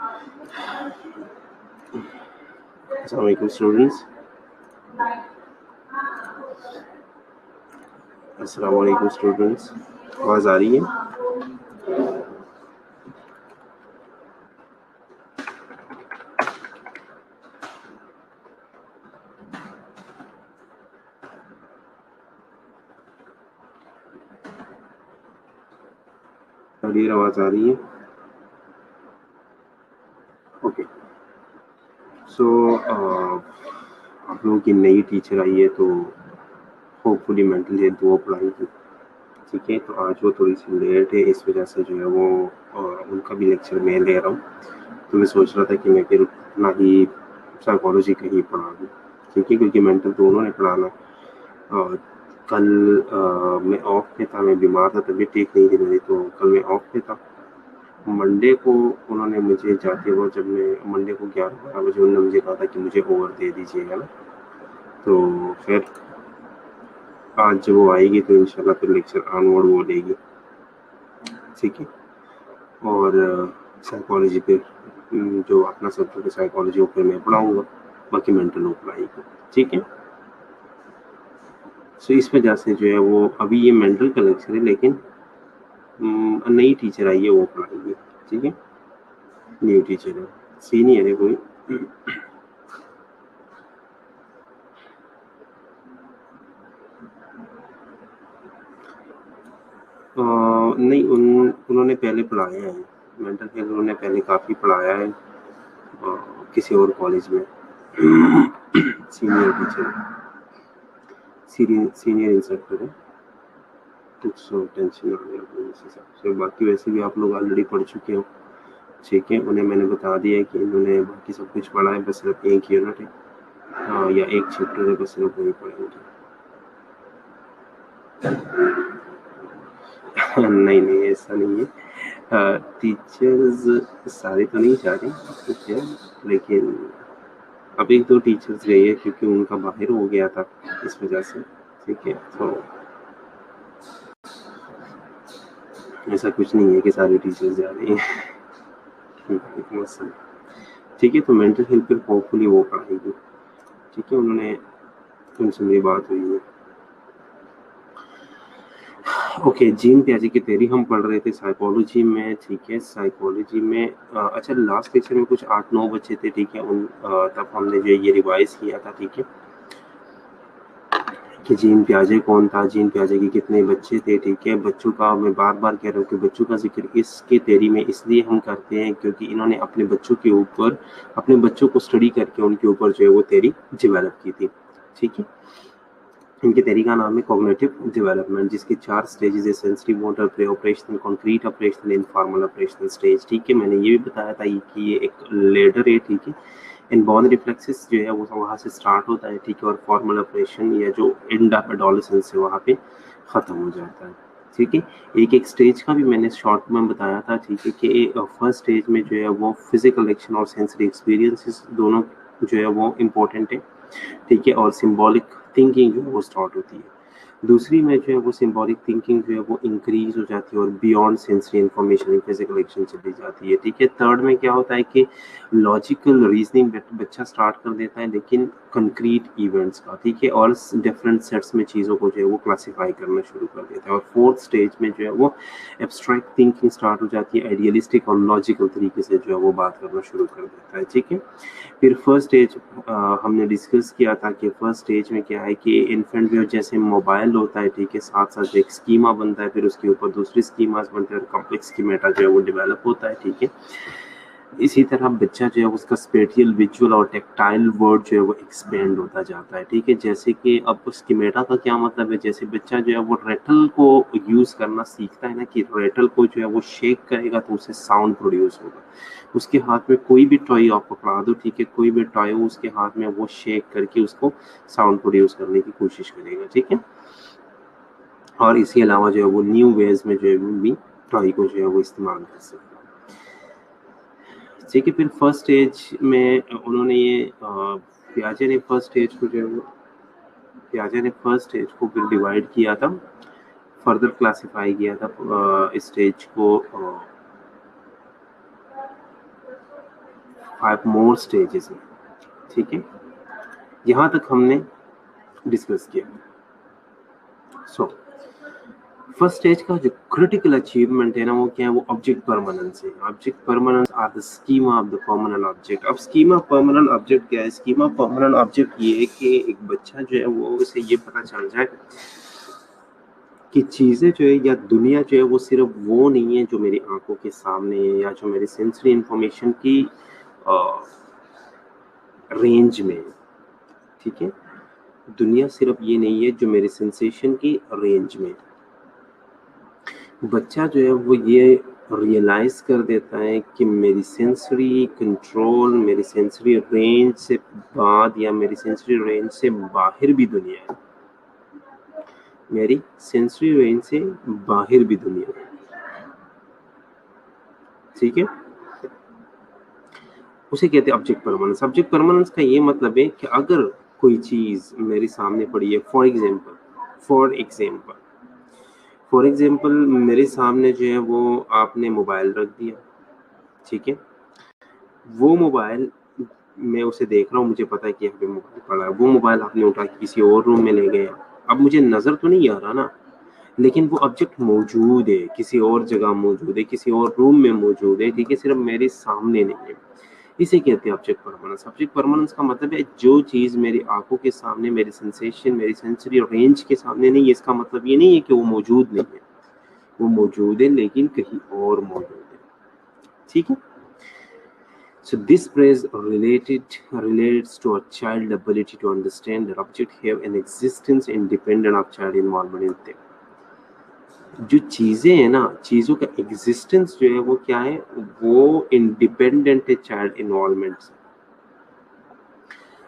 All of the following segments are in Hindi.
अस्सलाम वालेकुम स्टूडेंट्स। अस्सलाम वालेकुम स्टूडेंट्स, आवाज़ आ रही है? क्लियर आवाज़ आ रही है? ओके। सो आप लोगों की नई टीचर आई है तो होपफुली मेंटल हेल्थ वो पढ़ाएगी, ठीक है। तो आज वो थोड़ी सी लेट है, इस वजह से जो है वो उनका भी लेक्चर मैं ले रहा हूँ। तो मैं सोच रहा था कि मैं फिर अपना ही साइकोलॉजी का ही पढ़ा दूँ, ठीक है, क्योंकि मेंटल तो उन्होंने पढ़ाना। कल मैं ऑफ पे था, मैं बीमार था, तबीयत ठीक नहीं थी मेरी, तो कल मैं ऑफ पे था। मंडे को उन्होंने मुझे जाते हुए, जब मैं मंडे को 11-12 बजे उन्होंने मुझे कहा था कि मुझे ओवर दे दीजिएगा ना, तो फिर आज जब वो आएगी तो इंशाल्लाह फिर लेक्चर ऑनवर्ड वो लेगी, ठीक है। और साइकोलॉजी पे जो अपना सब्जेक्ट है साइकोलॉजी, वो फिर मैं पढ़ाऊँगा, बाकी मेंटल वो पढ़ाएगी, ठीक है। सो इस वजह से जो है वो अभी ये मेंटल का लेक्चर है, लेकिन नई टीचर आई है वो पढ़ाएगी, ठीक है। न्यू टीचर है, सीनियर है कोई। नहीं, उन्होंने पहले पढ़ाया है मेंटल हेल्थ, उन्होंने पहले काफ़ी पढ़ाया है किसी और कॉलेज में। सीनियर टीचर, सीनियर इंस्ट्रक्टर है, तो टेंशन आ गया अपने इस हिसाब से। बाकी वैसे भी आप लोग ऑलरेडी पढ़ चुके हो, ठीक है। उन्हें मैंने बता दिया है कि इन्होंने बाकी सब कुछ पढ़ा है, बस सिर्फ एक यूनिट है या एक चैप्टर है, बस सिर्फ वही पढ़ेंगे। नहीं नहीं, ऐसा नहीं है। टीचर्स सारे तो नहीं जा रहे, ठीक है, लेकिन अब 1-2 टीचर्स गए हैं क्योंकि उनका बाहर हो गया था, इस वजह से, ठीक है। तो ऐसा कुछ नहीं है कि सारे टीचर्स जा रहे हैं। ठीक है, तो मेंटल हेल्थ पर होपफुली वो पढ़ाएगी, ठीक है। उनसे मेरी बात हुई है। ओके, जीन प्याजे की थ्योरी हम पढ़ रहे थे साइकोलॉजी में, ठीक है। साइकोलॉजी में अच्छा, लास्ट लेक्चर में कुछ 8-9 बच्चे थे, ठीक है। तब हमने जो ये रिवाइज किया था, ठीक है, कि जीन प्याजे कौन था, जीन प्याजे के कितने बच्चे थे, ठीक है। बच्चों का मैं बार बार कह रहा हूँ कि बच्चों का जिक्र इसके थ्योरी में इसलिए हम करते हैं क्योंकि इन्होंने अपने बच्चों के ऊपर, अपने बच्चों को स्टडी करके उनके ऊपर जो है वो थ्योरी डेवलप की थी, ठीक है। इनकी थ्योरी का नाम है कॉग्निटिव डेवलपमेंट, जिसके 4 स्टेजेस है: sensitive, motor, pre operational, concrete operational, informal operational stage, ठीक है। मैंने ये भी बताया था कि ये एक लेडर है, ठीक है। इनबॉर्न रिफ्लेक्सेस जो है वो वहाँ से स्टार्ट होता है, ठीक है, और फॉर्मल ऑपरेशन या जो एंड ऑफ एडोलेसेंस है वहाँ पे ख़त्म हो जाता है, ठीक है। एक एक स्टेज का भी मैंने शॉर्ट में बताया था, ठीक है, कि फर्स्ट स्टेज में जो है वो फिजिकल एक्शन और सेंसरी एक्सपीरियंसेस दोनों जो है वो इम्पोर्टेंट है, ठीक है, और सिंबॉलिक थिंकिंग जो है वो स्टार्ट होती है। दूसरी में जो है वो सिंबॉलिक थिंकिंग जो है वो इंक्रीज हो जाती है और beyond sensory information physical action चली जाती है, ठीक है। थर्ड में क्या होता है कि लॉजिकल रीजनिंग बच्चा स्टार्ट कर देता है, लेकिन कंक्रीट इवेंट्स का, ठीक है, और डिफरेंट सेट्स में चीज़ों को जो है वो क्लासीफाई करना शुरू कर देता है। और फोर्थ स्टेज में जो है वो एब्स्ट्रैक्ट थिंकिंग स्टार्ट हो जाती है, आइडियलिस्टिक और लॉजिकल तरीके से जो है वो बात करना शुरू कर देता है, ठीक है। फिर फर्स्ट स्टेज हमने डिस्कस किया था कि फर्स्ट स्टेज में क्या है कि इन्फेंट जो जैसे मोबाइल होता है, ठीक है, साथ साथ एक स्कीमा बनता है, फिर उसके ऊपर दूसरी स्कीमास बनते हैं और कॉम्प्लेक्स स्कीमेटा जो है वो डेवलप होता है, ठीक है। इसी तरह बच्चा जो है उसका स्पेटियल, विजुअल और टेक्टाइल वर्ड जो है वो एक्सपेंड होता जाता है, ठीक है। जैसे कि अब स्कीमेटा का क्या मतलब है, जैसे बच्चा जो है वो रेटल को यूज़ करना सीखता है ना, कि रेटल को जो है वो शेक करेगा तो उससे साउंड प्रोड्यूस होगा। उसके हाथ में कोई भी टॉय आप पकड़ा दो, ठीक है, कोई भी टॉय उसके हाथ में वो शेक करके उसको साउंड प्रोड्यूस करने की कोशिश करेगा, ठीक है। और इसके अलावा जो है वो न्यू वेज में जो है वो भी टॉय को जो है वो इस्तेमाल कर सकता है, ठीक है। फिर फर्स्ट स्टेज में उन्होंने ये पियाजे ने फर्स्ट स्टेज को जो है वो पियाजे ने फर्स्ट स्टेज को फिर डिवाइड किया था, फर्दर क्लासिफाई किया था स्टेज को 5 मोर स्टेजेस हैं, ठीक है, यहाँ तक हमने डिस्कस किया। सो फर्स्ट स्टेज का जो क्रिटिकल अचीवमेंट है ना, वो क्या है, वो ऑब्जेक्ट परमानेंस है। Object permanence are the schema of the permanent object. अब स्कीमा परमानेंट ऑब्जेक्ट क्या है? स्कीमा परमानेंट ऑब्जेक्ट ये है कि एक बच्चा जो है वो उसे ये पता चल जाए कि चीजें जो है या दुनिया जो है वो सिर्फ वो नहीं है जो मेरी आंखों के सामने है या जो मेरे सेंसरी इंफॉर्मेशन की रेंज में है, ठीक है। दुनिया सिर्फ ये नहीं है जो मेरे सेंसेशन की रेंज में। बच्चा जो है वो ये रियलाइज कर देता है कि मेरी सेंसरी कंट्रोल, मेरी सेंसरी रेंज से बाद या मेरी सेंसरी रेंज से बाहर भी दुनिया है, मेरी सेंसरी रेंज से बाहर भी दुनिया है, ठीक है। उसे कहते हैं ऑब्जेक्ट परमानेंस। ऑब्जेक्ट परमानेंस का ये मतलब है कि अगर कोई चीज मेरे सामने पड़ी है, फॉर एग्जाम्पल मेरे सामने जो है वो आपने मोबाइल रख दिया, ठीक है। वो मोबाइल मैं उसे देख रहा हूँ, मुझे पता है कि यहाँ पे मोबाइल पड़ा है। वो मोबाइल आपने उठा के किसी और रूम में ले गए। अब मुझे नजर तो नहीं आ रहा ना, लेकिन वो ऑब्जेक्ट मौजूद है, किसी और जगह मौजूद है, किसी और रूम में मौजूद है, ठीक है, सिर्फ मेरे सामने नहीं है। इसे कहते हैं ऑब्जेक्ट परमानेंस। ऑब्जेक्ट परमानेंस का मतलब है जो चीज मेरी आंखों के सामने, मेरी सेंसेशन, मेरी सेंसरी रेंज के सामने नहीं है, इसका मतलब ये नहीं है कि वो मौजूद नहीं है, वो मौजूद है लेकिन कहीं और मौजूद है, ठीक है। So this phrase relates to a child's ability to understand that objects have an existence independent of child involvement in them. जो चीजें हैं ना, चीजों का एग्जिस्टेंस जो है वो क्या है, वो इंडिपेंडेंट है चाइल्ड इन्वॉल्वमेंट से।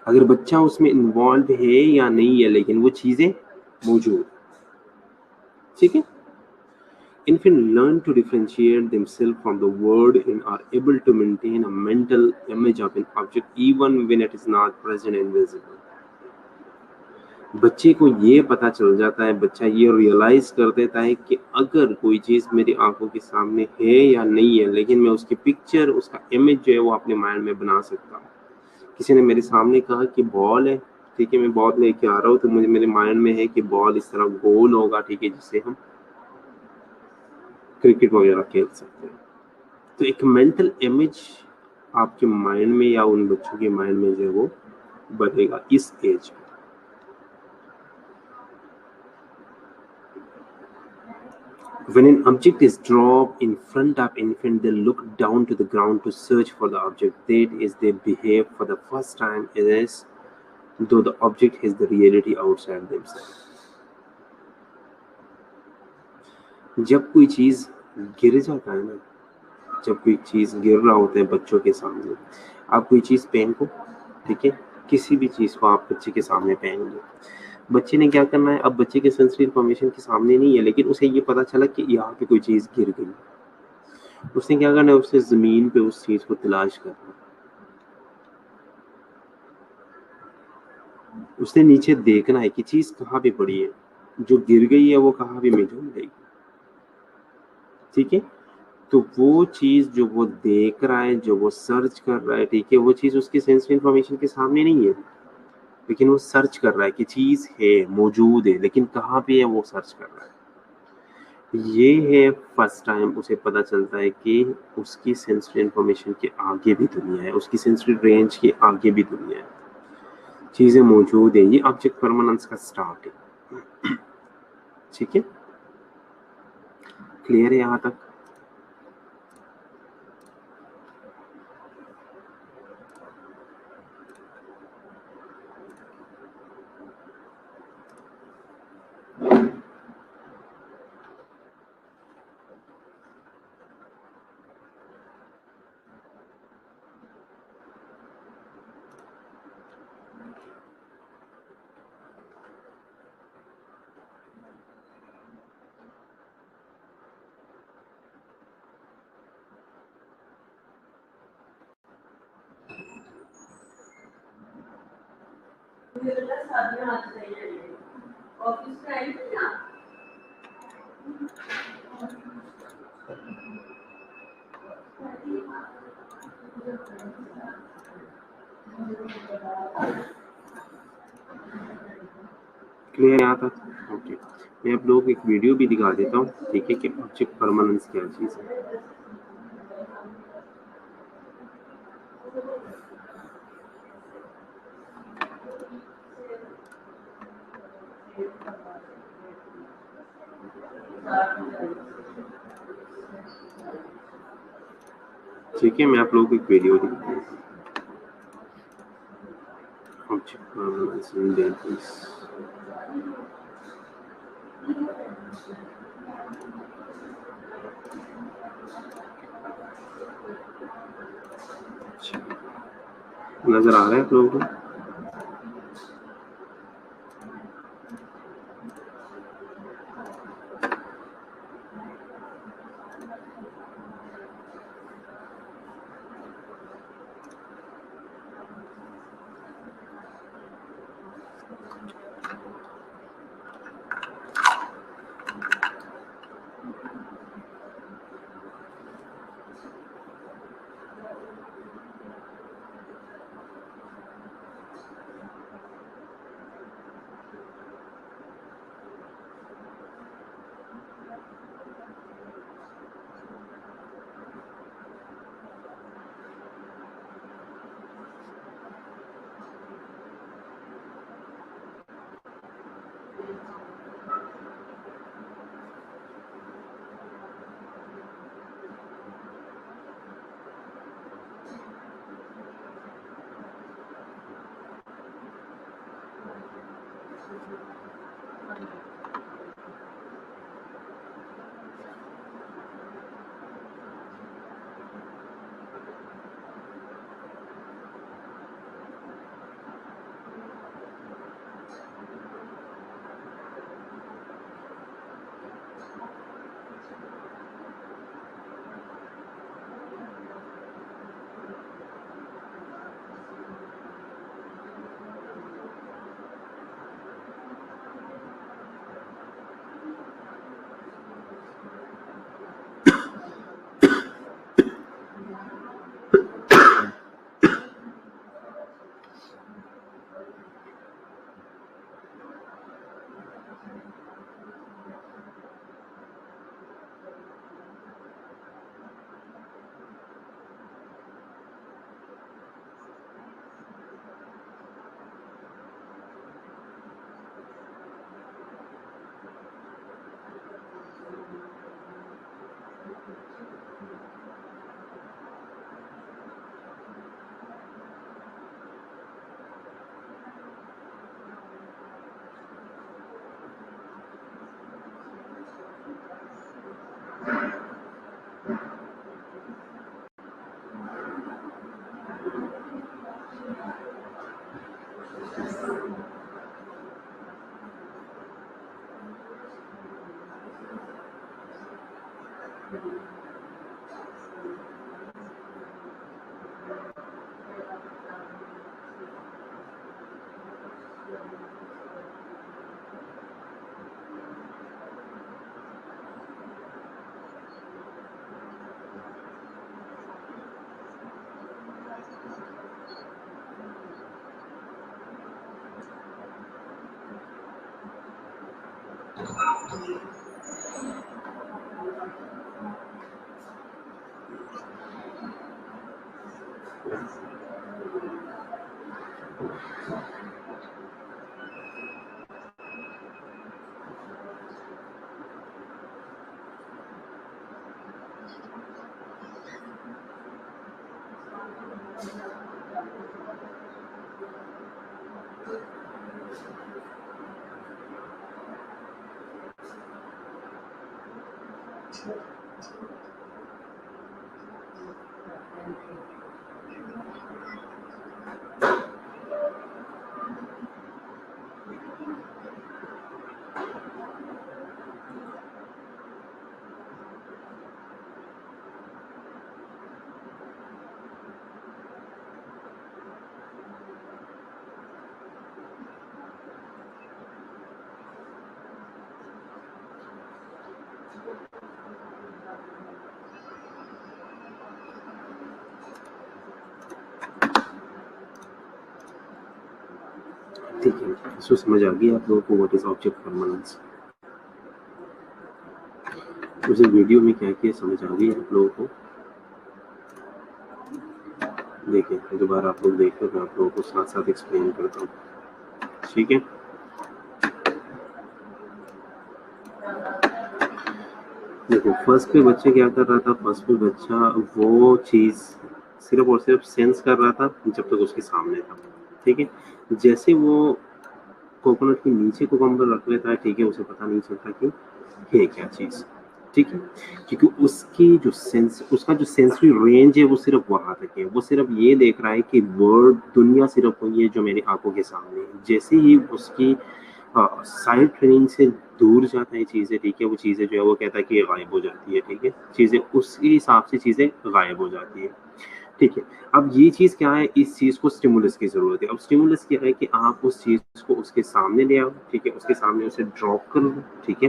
अगर बच्चा उसमें इन्वॉल्व है या नहीं है, लेकिन वो चीजें मौजूद, ठीक है। Infants learn to differentiate themselves from the world and are able to maintain a mental image of an object even when it is not present and visible. बच्चे को ये पता चल जाता है, बच्चा ये रियलाइज कर देता है कि अगर कोई चीज मेरी आंखों के सामने है या नहीं है, लेकिन मैं उसकी पिक्चर, उसका इमेज जो है वो अपने माइंड में बना सकता हूँ। किसी ने मेरे सामने कहा कि बॉल है, ठीक है, मैं बॉल लेके आ रहा हूँ, तो मुझे मेरे माइंड में है कि बॉल इस तरह गोल होगा, ठीक है, जिससे हम क्रिकेट वगैरह खेल सकते हैं। तो एक मेंटल इमेज आपके माइंड में या उन बच्चों के माइंड में जो है वो बनेगा इस एज में। When an object is dropped in front of infant, they look down to the ground to search for the object. That is, they behave for the first time as though the object has the reality outside themselves. जब कोई चीज गिर जाता है ना, जब कोई चीज गिर रहा होता है बच्चों के सामने, आप कोई चीज फेंको, ठीक है, किसी भी चीज को आप बच्चे के सामने फेंक दो, बच्चे ने क्या करना है, अब बच्चे के सेंसरी इंफॉर्मेशन के सामने नहीं है, लेकिन उसे ये पता चला कि यहाँ पे कोई चीज गिर गई, उसने क्या करना है, उससे जमीन पे उस चीज को तलाश करना, उसने नीचे देखना है कि चीज कहाँ पे पड़ी है, जो गिर गई है वो कहाँ पे मिल जाएगी, ठीक है। तो वो चीज जो वो देख रहा है, जो वो सर्च कर रहा है, ठीक है, वो चीज उसकी सेंसरी इंफॉर्मेशन के सामने नहीं है, लेकिन वो सर्च कर रहा है कि चीज है, मौजूद है, लेकिन कहाँ पे है वो सर्च कर रहा है। ये है फर्स्ट टाइम उसे पता चलता है कि उसकी सेंसरी इंफॉर्मेशन के आगे भी दुनिया है, उसकी सेंसरी रेंज के आगे भी दुनिया है, चीजें मौजूद है। ये ऑब्जेक्ट परमानेंस का स्टार्ट है, ठीक है, क्लियर है यहाँ तक? क्लियर यहाँ तक? ओके, मैं आप लोगों को एक वीडियो भी दिखा देता हूँ, ठीक है, कि ऑब्जेक्ट परमानेंस क्या चीज़ है। ठीक है, मैं आप लोगों को एक वीडियो दिखाता हूँ, ऑब्जेक्ट परमानेंस इन डेटाबेस। नजर आ रहा है आप लोगों को? ठीक है, इसको समझ आ गई आप लोगों को व्हाट इज ऑब्जेक्ट परमानेंस? उसे वीडियो में क्या किया समझ आ गई आप लोगों को? देखिए दोबारा आप लोग देखो, मैं आप लोगों को साथ साथ एक्सप्लेन करता हूँ, ठीक है? देखो फर्स्ट पे बच्चे क्या कर रहा था, फर्स्ट पे बच्चा वो चीज सिर्फ और सिर्फ सेंस कर रहा था जब तक उसके सामने था, ठीक है? जैसे वो कोकोनट के नीचे कुकुम्बर रख लेता है, ठीक है, उसे पता नहीं चलता कि है क्या चीज, ठीक है? क्योंकि उसका जो सेंसरी रेंज है वो सिर्फ वहां तक है, वो सिर्फ ये देख रहा है कि वर्ल्ड दुनिया सिर्फ वही है जो मेरी आंखों के सामने है। जैसे ही उसकी साइड ट्रेनिंग से दूर जाता है चीजें, ठीक है, वो चीजें जो है वो कहता है कि ये गायब हो जाती है, ठीक है, चीजें उसके हिसाब से चीजें गायब हो जाती है, ठीक है? अब ये चीज क्या है, इस चीज को स्टिमुलस की जरूरत है। अब स्टिमुलस क्या है कि आप उस चीज को उसके सामने ले आओ, ठीक है, उसके सामने उसे ड्रॉप कर लो, ठीक है,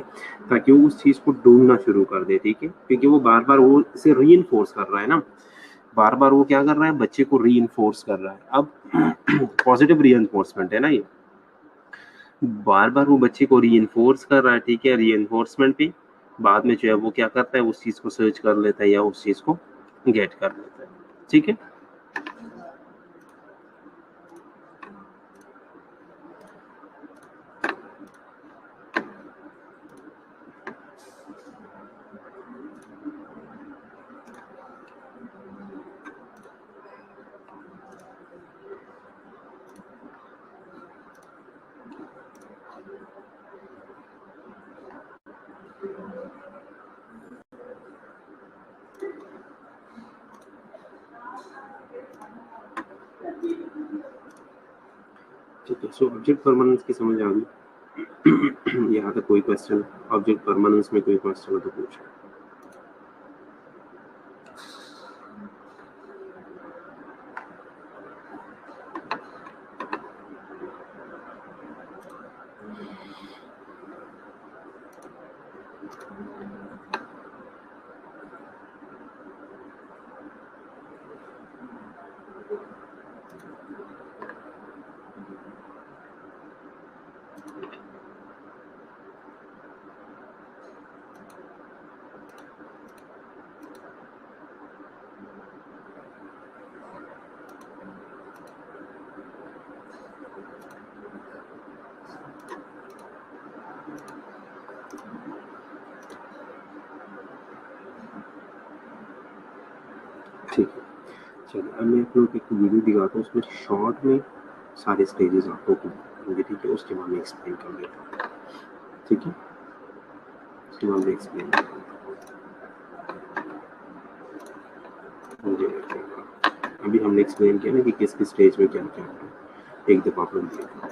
ताकि वो उस चीज को ढूंढना शुरू कर दे, ठीक है, क्योंकि वो बार बार वो इसे रीइंफोर्स कर रहा है ना, बार बार वो क्या कर रहा है, बच्चे को रीइंफोर्स कर रहा है। अब पॉजिटिव रीइंफोर्समेंट है ना ये, बार बार वो बच्चे को रीइंफोर्स कर रहा है, ठीक है, रीइंफोर्समेंट पे बाद में जो है वो क्या करता है, उस चीज को सर्च कर लेता है या उस चीज को गेट कर लेता है, ठीक है? ठीक है, सो ऑब्जेक्ट परमानेंस की समझ आ गई? यहाँ तक कोई क्वेश्चन ऑब्जेक्ट परमानेंस में कोई क्वेश्चन हो तो पूछो। ठीक है, चलिए अब मैं आप लोगों को एक वीडियो दिखाता हूँ, उसमें शॉर्ट में सारे स्टेजेस आपको होंगे, ठीक है, उसके बाद मैं एक्सप्लेन कर देता हूँ, ठीक है, उसके बाद मैं एक्सप्लेन कर देता हूँ। अभी हमने एक्सप्लेन किया ना कि किस किस स्टेज में क्या क्या होता है, एक दफा आप लोग देखो।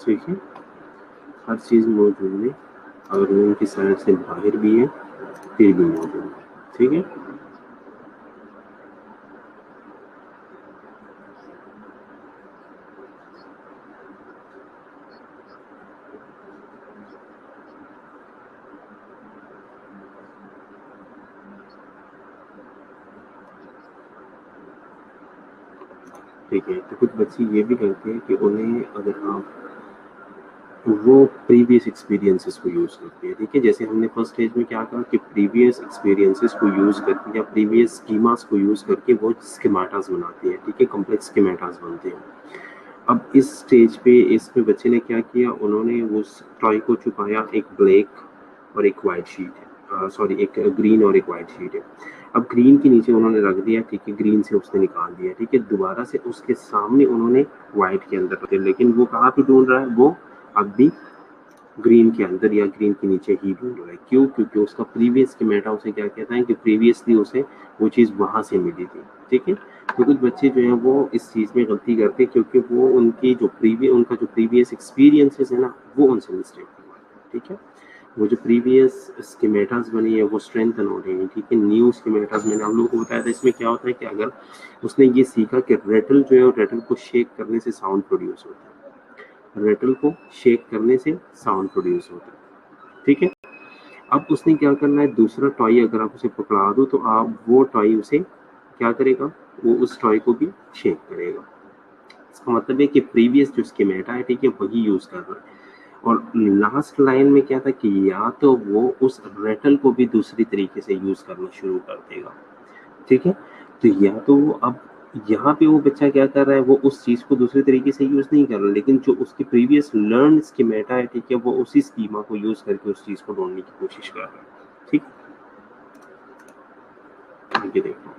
ठीक है, हर चीज मौजूद है, अगर रूम की साइड से बाहर भी है फिर भी मौजूद है, ठीक है? ठीक है, तो कुछ बच्चे ये भी करते हैं कि उन्हें अगर आप वो प्रीवियस एक्सपीरियंसेस को यूज करते हैं, ठीक है, जैसे हमने फर्स्ट स्टेज में क्या कहा कि प्रीवियस एक्सपीरियंसेस को यूज करके या प्रीवियस स्कीमास को यूज करके वो स्कीमाटास बनाते हैं, ठीक है, कॉम्प्लेक्स स्कीमाटास बनते हैं। अब इस स्टेज पे इसमें बच्चे ने क्या किया, उन्होंने उस टॉय को छुपाया, एक ब्लैक और एक वाइट शीट है, सॉरी एक ग्रीन और एक वाइट शीट है। अब ग्रीन के नीचे उन्होंने रख दिया, ठीक है, ग्रीन से उसने निकाल दिया, ठीक है, दोबारा से उसके सामने उन्होंने वाइट के अंदर रख दिया, लेकिन वो कहाँ पे ढूंढ रहा है, वो अब भी ग्रीन के अंदर या ग्रीन के नीचे ही ढूंढ रहा है। क्यों? क्योंकि उसका प्रीवियस स्कीमेटा उसे क्या कहता है कि प्रीवियसली उसे वो चीज़ वहाँ से मिली थी। ठीक है, तो कुछ बच्चे जो हैं वो इस चीज़ में गलती करते हैं क्योंकि वो उनका जो प्रीवियस एक्सपीरियंसेस है ना, वो उनसे मिस्टेक करवाते हैं। ठीक है, वो जो प्रीवियस स्कीमेटास बनी है वो स्ट्रेंथन हो रही है। ठीक है, न्यू स्कीमेटास मैंने आप लोगों को बताया था, इसमें क्या होता है कि अगर उसने ये सीखा कि रेटल जो है, रेटल को शेक करने से साउंड प्रोड्यूस होता है, रेटल को शेक करने से साउंड प्रोड्यूस होता है। ठीक है, अब उसने क्या करना है, दूसरा टॉय अगर आप उसे पकड़ा दो तो आप वो टॉय उसे क्या करेगा, वो उस टॉय को भी शेक करेगा। इसका मतलब है कि प्रीवियस जो स्कीमेटा है, ठीक है, वही यूज कर रहा है। और लास्ट लाइन में क्या था कि या तो वो उस रेटल को भी दूसरी तरीके से यूज करना शुरू कर देगा। ठीक है, तो या तो वो अब यहाँ पे वो बच्चा क्या कर रहा है, वो उस चीज को दूसरे तरीके से यूज नहीं कर रहा, लेकिन जो उसकी प्रीवियस लर्न स्कीमेटा है, ठीक है, वो उसी स्कीमा को यूज करके उस चीज को ढूंढने की कोशिश कर रहा है। ठीक, आगे देखो।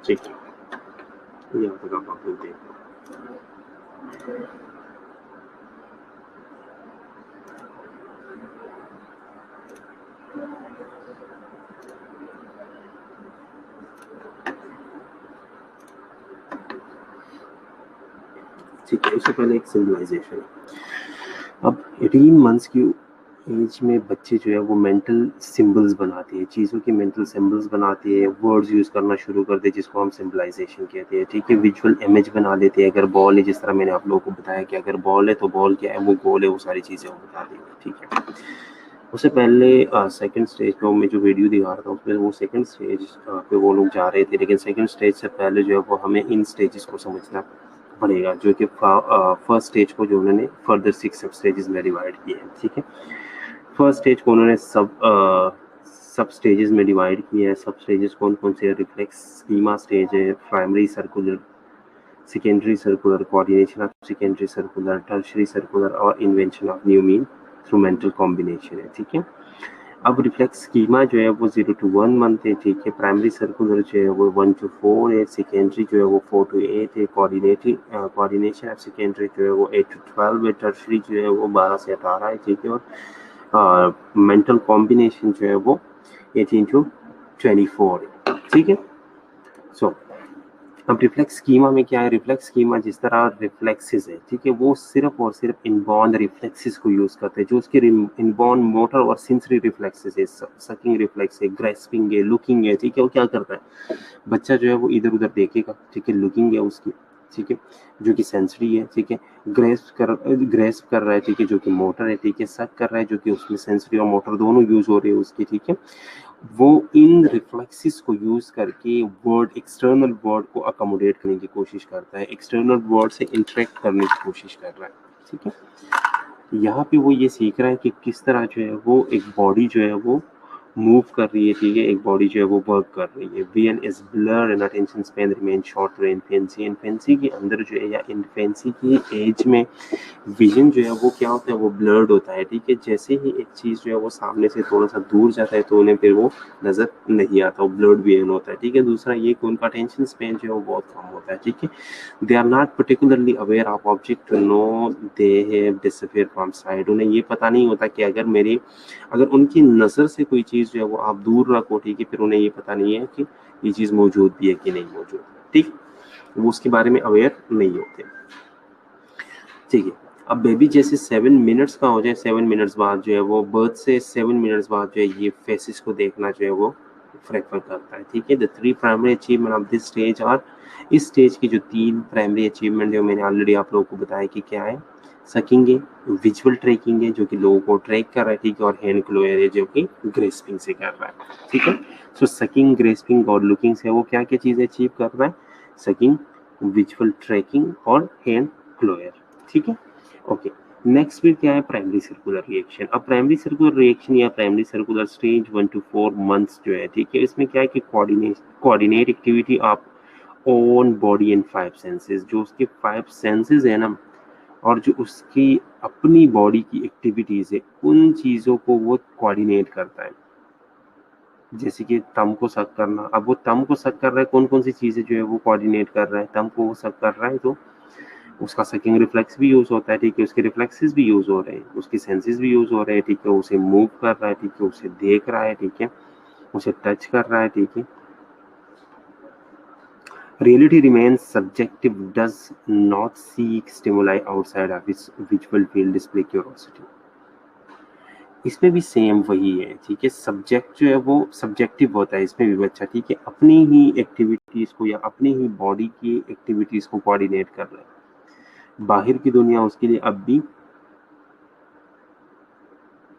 ठीक है, यहाँ तक आप लोग देखो। ठीक है, उससे पहले एक सिंबलाइजेशन। अब 18 मंथ्स की एज में बच्चे जो है वो मेंटल सिंबल्स बनाते हैं, चीज़ों की मेंटल सिंबल्स बनाते हैं, वर्ड्स यूज़ करना शुरू करते हैं जिसको हम सिंबलाइजेशन कहते हैं। ठीक है, विजुअल इमेज बना लेते हैं। अगर बॉल है, जिस तरह मैंने आप लोगों को बताया कि अगर बॉल है तो बॉल क्या है, वो गोल है, वो सारी चीज़ें वो बता देंगे। ठीक है, उससे पहले सेकंड स्टेज पे मैं जो वीडियो दिखा रहा था उसमें वो सेकंड स्टेज पे वो लोग जा रहे थे, लेकिन सेकंड स्टेज से पहले जो है वो हमें इन स्टेजेस को समझना पड़ेगा, जो कि फर्स्ट स्टेज को जो उन्होंने फर्दर 6 सब स्टेजेस में डिवाइड किए हैं। ठीक है, फर्स्ट स्टेज को उन्होंने सब स्टेजेस में डिवाइड किया है। सब स्टेजेस कौन कौन से? रिफ्लेक्स स्कीमा स्टेज है, primary circular, secondary circular, coordination of secondary circular, tertiary circular और invention of new mean through mental combination है। ठीक है, अब रिफ्लेक्स स्कीमा जो है वो 0 to 1 मंथ है। ठीक है, प्राइमरी सर्कुलर जो है वो 1 to 4 है, सेकेंडरी जो है वो 4 to 8 है, कोऑर्डिनेशन ऑफ सेकेंडरी जो है वो 8 to 12 है, टर्शियरी जो है वो 12 से 18 है। ठीक है, और मेंटल कॉम्बिनेशन जो है वो 18 to 24 है। ठीक है, सो अब रिफ्लेक्स स्कीमा में क्या है? रिफ्लेक्स स्कीमा जिस तरह रिफ्लेक्सेस है, ठीक है, वो सिर्फ और सिर्फ इनबॉर्न रिफ्लेक्सेस को यूज करते हैं, जो उसके इनबॉर्न मोटर और सेंसरी रिफ्लेक्सेस है, सकिंग रिफ्लेक्स है, ग्रेस्पिंग है, लुकिंग है। ठीक है, वो क्या करता है, बच्चा जो है वो इधर उधर देखेगा। ठीक है, लुकिंग है उसकी, ठीक है, जो कि सेंसरी है। ठीक है, ग्रेस्प कर रहा है, ठीक है, जो कि मोटर है। ठीक है, सक कर रहा है, जो कि उसमें सेंसरी और मोटर दोनों यूज हो रहे हैं उसकी। ठीक है, वो इन रिफ्लेक्सेस को यूज करके एक्सटर्नल वर्ड को अकोमोडेट करने की कोशिश करता है, एक्सटर्नल वर्ड से इंटरेक्ट करने की कोशिश कर रहा है। ठीक है, यहाँ पे वो ये सीख रहा है कि किस तरह जो है वो एक बॉडी जो है वो मूव कर रही है, ठीक है, एक बॉडी जो है वो वर्क कर रही है। Vision is blur and attention span remain shorter in infancy. Infancy के अंदर जो है या इन्फेंसी की एज में विजन जो है वो क्या होता है, वो ब्लर्ड होता है, ठीक है। जैसे ही एक चीज जो है वो सामने से थोड़ा सा दूर जाता है तो उन्हें फिर वो नजर नहीं आता, वो ब्लर्ड विजन होता है, ठीक है। दूसरा ये कि उनका अटेंशन स्पैन जो है वो बहुत कम होता है, ठीक है। They are not particularly aware of object to know they have disappear from side. उन्हें ये पता नहीं होता कि अगर उनकी नजर से कोई चीज जो है वो आप दूर रखो, ठीक है, फिर उन्हें ये पता नहीं है कि ये चीज मौजूद भी है कि नहीं मौजूद, ठीक, वो उसके बारे में अवेयर नहीं होते, ठीक है। अब बेबी जैसे 7 मिनट्स का हो जाए, 7 मिनट्स बाद जो है वो बर्थ से 7 मिनट्स बाद जो है ये फेसेस को देखना जो है वो प्रेफर करता है, ठीक है। The 3 primary achievement of this stage are, इस स्टेज की जो 3 प्राइमरी अचीवमेंट है मैंने ऑलरेडी आप लोगों को बताया कि क्या है। सकिंग है, विजुअल ट्रैकिंग है जो कि लोगों को ट्रैक कर रहा है, ठीक है, और हैंड क्लोयर है जो कि ग्रेस्पिंग से कर रहा है, ठीक है। सो सकिंग, ग्रेस्पिंग और लुकिंग से वो क्या क्या चीजें अचीव कर रहा है, सकिंग, विजुअल ट्रैकिंग और हैंड क्लोयर, ठीक है, ओके। नेक्स्ट फिर क्या है, प्राइमरी सर्कुलर रिएक्शन। अब प्राइमरी सर्कुलर रिएक्शन या primary circular stage 1 to 4 months जो है, ठीक है, इसमें क्या है कि coordinate activity of own body and 5 senses, जो उसके 5 सेंसेस है ना और जो उसकी अपनी बॉडी की एक्टिविटीज है उन चीजों को वो कोऑर्डिनेट करता है। जैसे कि तम को सक करना, अब वो तम को सक कर रहा है, कौन कौन सी चीजें जो है वो कोऑर्डिनेट कर रहा है, तम को वो सक कर रहा है तो उसका सकिंग रिफ्लेक्स भी यूज होता है, ठीक है, उसके रिफ्लेक्सेस भी यूज हो रहे हैं, उसके सेंसेस भी यूज हो रहे हैं, ठीक है, उसे मूव कर रहा है, ठीक है, उसे देख रहा है, ठीक है, उसे टच कर रहा है, ठीक है। Reality remains subjective, does not seek stimuli outside of its visual field, display curiosity. इसमें भी सेम वही है, ठीक है, सब्जेक्ट जो है वो सब्जेक्टिव होता है इसमें भी बच्चा, ठीक है, अपनी ही एक्टिविटीज को या अपनी ही बॉडी की एक्टिविटीज को कोऑर्डिनेट कर रहा है। बाहर की दुनिया उसके लिए अब भी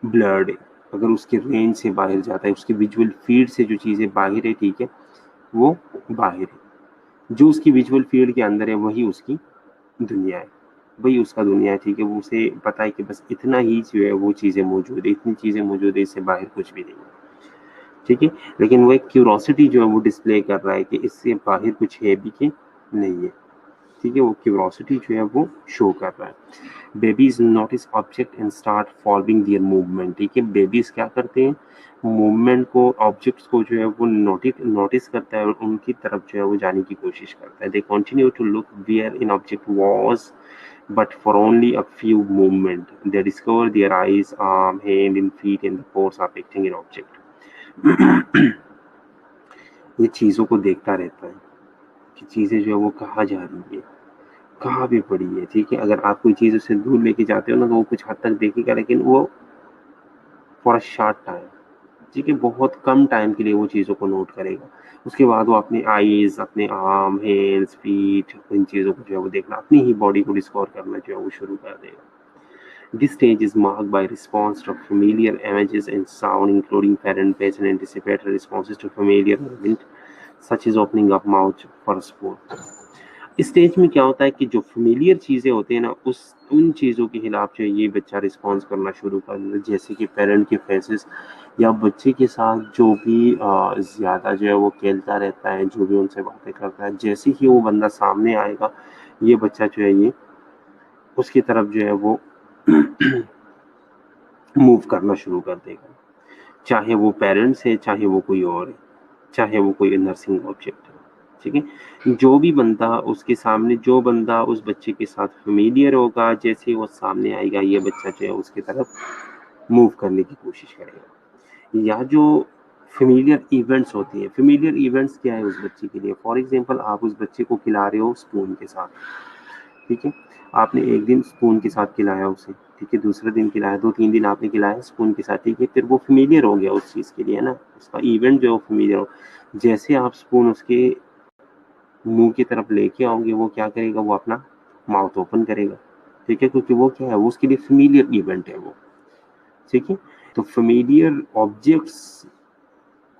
ब्लर्ड है, अगर उसके रेंज से बाहर जाता है, उसके विजुअल फील्ड से जो चीज़ें बाहर है, ठीक है, वो बाहर है। जो उसकी विजुअल फील्ड के अंदर है वही उसकी दुनिया है, वही उसका दुनिया है, ठीक है। वो उसे पता है कि बस इतना ही जो है वो चीज़ें मौजूद है, इतनी चीज़ें मौजूद है, इससे बाहर कुछ भी नहीं है, ठीक है। लेकिन वो एक क्यूरोसिटी जो है वो डिस्प्ले कर रहा है कि इससे बाहर कुछ है भी कि नहीं है, ठीक है, वो क्यूरोसिटी जो है वो शो कर रहा है। Babies notice object and start following their movement, ठीक है, बेबीज क्या करते हैं, मूवमेंट को, ऑब्जेक्ट्स को जो है वो नोटिस करता है और उनकी तरफ जो है वो जाने की कोशिश करता है। They continue to look where in object was but for only a few movement they discover their eyes, arm, hand and feet and the force of acting in object. ये चीजों को देखता रहता है कि चीजें जो है वो कहाँ जा रही है, कहाँ भी पड़ी है, ठीक है। अगर आप कोई चीज उससे दूर लेके जाते हो ना तो वो कुछ हद तक देखेगा, लेकिन वो फॉर अ शॉर्ट टाइम, ठीक है, बहुत कम टाइम के लिए वो चीज़ों को नोट करेगा। उसके बाद वो अपने आईज, अपने आर्म, हैंड्स, फीट, इन चीज़ों को जो है वो देखना, अपनी ही बॉडी को डिस्कवर करना जो है वो शुरू कर देगा। This stage is marked by response to familiar images and sound, including parent, patient, and anticipatory responses to familiar event, such as opening up mouth for a spoon. इस स्टेज में क्या होता है कि जो फेमिलियर चीज़ें होती हैं ना उन चीज़ों के खिलाफ जो है ये बच्चा रिस्पॉन्स करना शुरू कर देता है, जैसे कि पेरेंट के फेसेस या बच्चे के साथ जो भी ज़्यादा जो है वो खेलता रहता है, जो भी उनसे बातें करता है, जैसे ही वो बंदा सामने आएगा ये बच्चा जो है ये उसकी तरफ जो है वो मूव करना शुरू कर देगा, चाहे वो पेरेंट्स है, चाहे वो कोई और है, चाहे वो कोई नर्सिंग ऑब्जेक्ट है, ठीक है। जो भी बंदा उसके सामने, जो बंदा उस बच्चे के साथ फेमिलियर होगा, जैसे वो सामने आएगा ये बच्चा जो है उसकी तरफ मूव करने की कोशिश करेगा। या जो फेमिलियर इवेंट्स होती है, फेमिलियर इवेंट्स क्या है उस बच्चे के लिए, फॉर एग्जांपल आप उस बच्चे को खिला रहे हो स्पून के साथ, ठीक है, आपने एक दिन स्पून के साथ खिलाया उसे, ठीक है, दूसरे दिन खिलाया, 2-3 दिन आपने खिलाया स्पून के साथ, ठीक है, फिर वो फेमिलियर हो गया उस चीज़ के लिए, है ना, उसका इवेंट जो है फेमिलियर हो। जैसे आप स्पून उसके मुंह की तरफ लेके आओगे वो क्या करेगा, वो अपना माउथ ओपन करेगा, ठीक है, क्योंकि वो क्या है, वो उसके लिए फेमिलियर इवेंट है वो, ठीक है। तो फेमिलियर ऑब्जेक्ट्स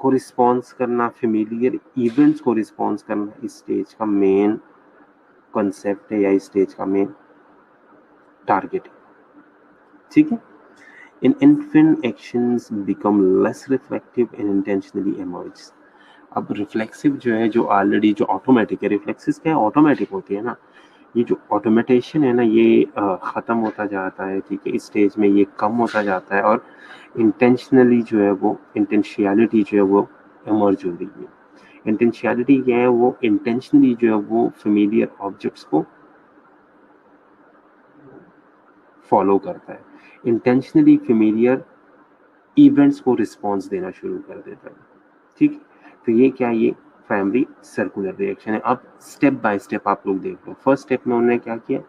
को रिस्पॉन्स करना, फेमिलियर इवेंट्स को रिस्पॉन्स करना इस स्टेज का मेन कॉन्सेप्ट है या इस स्टेज का मेन टारगेट है, ठीक है। In infant, actions become less reflective and intentionally emerge. अब रिफ्लेक्सिव जो है, जो ऑलरेडी जो ऑटोमेटिक है, रिफ्लेक्सेस क्या है, ऑटोमेटिक होती है ना, ये जो ऑटोमेटेशन है ना, ये ख़त्म होता जाता है, ठीक है, इस स्टेज में ये कम होता जाता है और इंटेंशनली जो है वो इंटेंशियलिटी जो है वो इमर्ज हो रही है। इंटेंशियलिटी क्या है, वो इंटेंशनली जो है वो फेमिलियर ऑब्जेक्ट्स को फॉलो करता है, इंटेंशनली फेमिलियर इवेंट्स को रिस्पॉन्स देना शुरू कर देता है, ठीक। तो ये क्या, ये प्राइमरी सर्कुलर रिएक्शन है। अब स्टेप बाय स्टेप आप लोग देख लो। फर्स्ट स्टेप में उन्होंने क्या किया,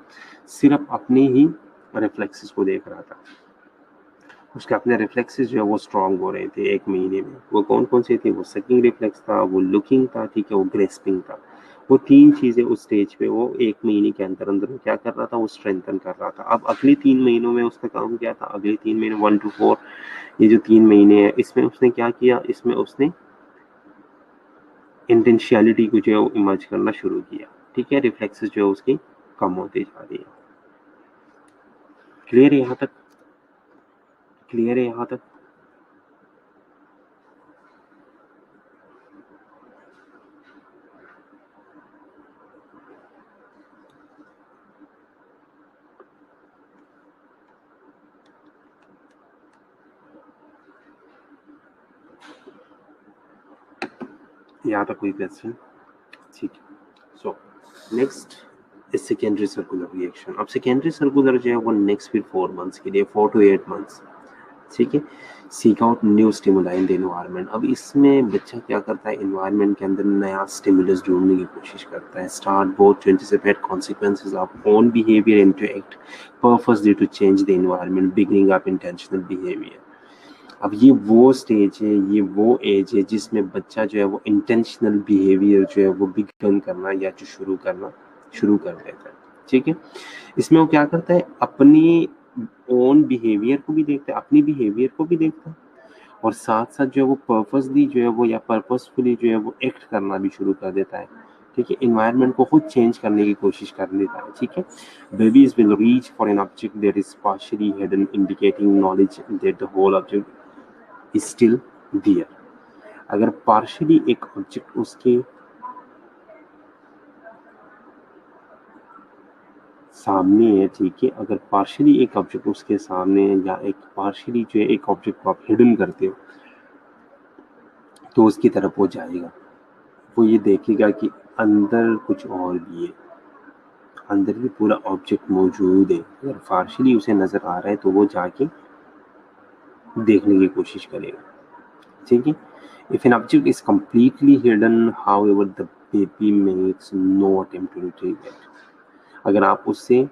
सिर्फ अपने ही रिफ्लेक्सेस को देख रहा था, उसके अपने रिफ्लेक्सेस जो है वो स्ट्रांग हो रहे थे 1 महीने में। वो कौन कौन से थे, वो सकिंग रिफ्लेक्स था, वो लुकिंग था, ठीक है, वो ग्रेस्पिंग था। वो 3 चीजें उस स्टेज पे वो 1 महीने के अंदर अंदर क्या कर रहा था, वो स्ट्रेंथन कर रहा था। अब अगले 3 महीनों में उसका काम क्या था, अगले 3 महीने 1 to 4, ये जो 3 महीने है, इसमें उसने क्या किया, इसमें उसने इंटेंशियलिटी को जो है वो इमर्ज करना शुरू किया, ठीक है, रिफ्लेक्सेस जो है उसकी कम होती जा रही है। क्लियर है यहाँ तक, क्लियर है यहाँ तक? यहाँ तक कोई क्वेश्चन? ठीक है, so next is secondary circular reaction. अब सेकेंडरी सर्कुलर जो है वो नेक्स्ट फिर 4 मंथ्स के लिए, 4 to 8 मंथ्स, ठीक है, seek out new stimuli in the environment. अब इसमें बच्चा क्या करता है, एनवायरनमेंट के अंदर नया स्टिमुलस ढूंढने की कोशिश करता है। Start both to anticipate consequences of own behaviour and to act purposely to change the environment, beginning up intentional behaviour. अब ये वो स्टेज है, ये वो एज है जिसमें बच्चा जो है वो इंटेंशनल बिहेवियर जो है वो बिगन करना या जो शुरू कर देता है, ठीक है। इसमें वो क्या करता है, अपनी ओन बिहेवियर को भी देखता है, अपनी बिहेवियर को भी देखता है, और साथ साथ जो है वो पर्पसली जो है वो या पर्पसफुली जो है वो एक्ट करना भी शुरू कर देता है, ठीक है, इन्वायरमेंट को खुद चेंज करने की कोशिश कर लेता है, ठीक है। Babies will reach for an object that is partially hidden, indicating knowledge that the whole object is still there. अगर पार्शियली एक ऑब्जेक्ट उसके सामने है, ठीक है, अगर पार्शियली एक ऑब्जेक्ट उसके सामने है या एक पार्शियली जो है एक ऑब्जेक्ट को आप हिडन करते हो, तो उसकी तरफ वो जाएगा, वो ये देखेगा कि अंदर कुछ और भी है, अंदर भी पूरा ऑब्जेक्ट मौजूद है। अगर पार्शियली उसे नजर आ रहा है तो वो जाके देखने की कोशिश करेगा, ठीक है। If an object is completely hidden however the baby makes no attempt to retrieve it. अगर आप उससे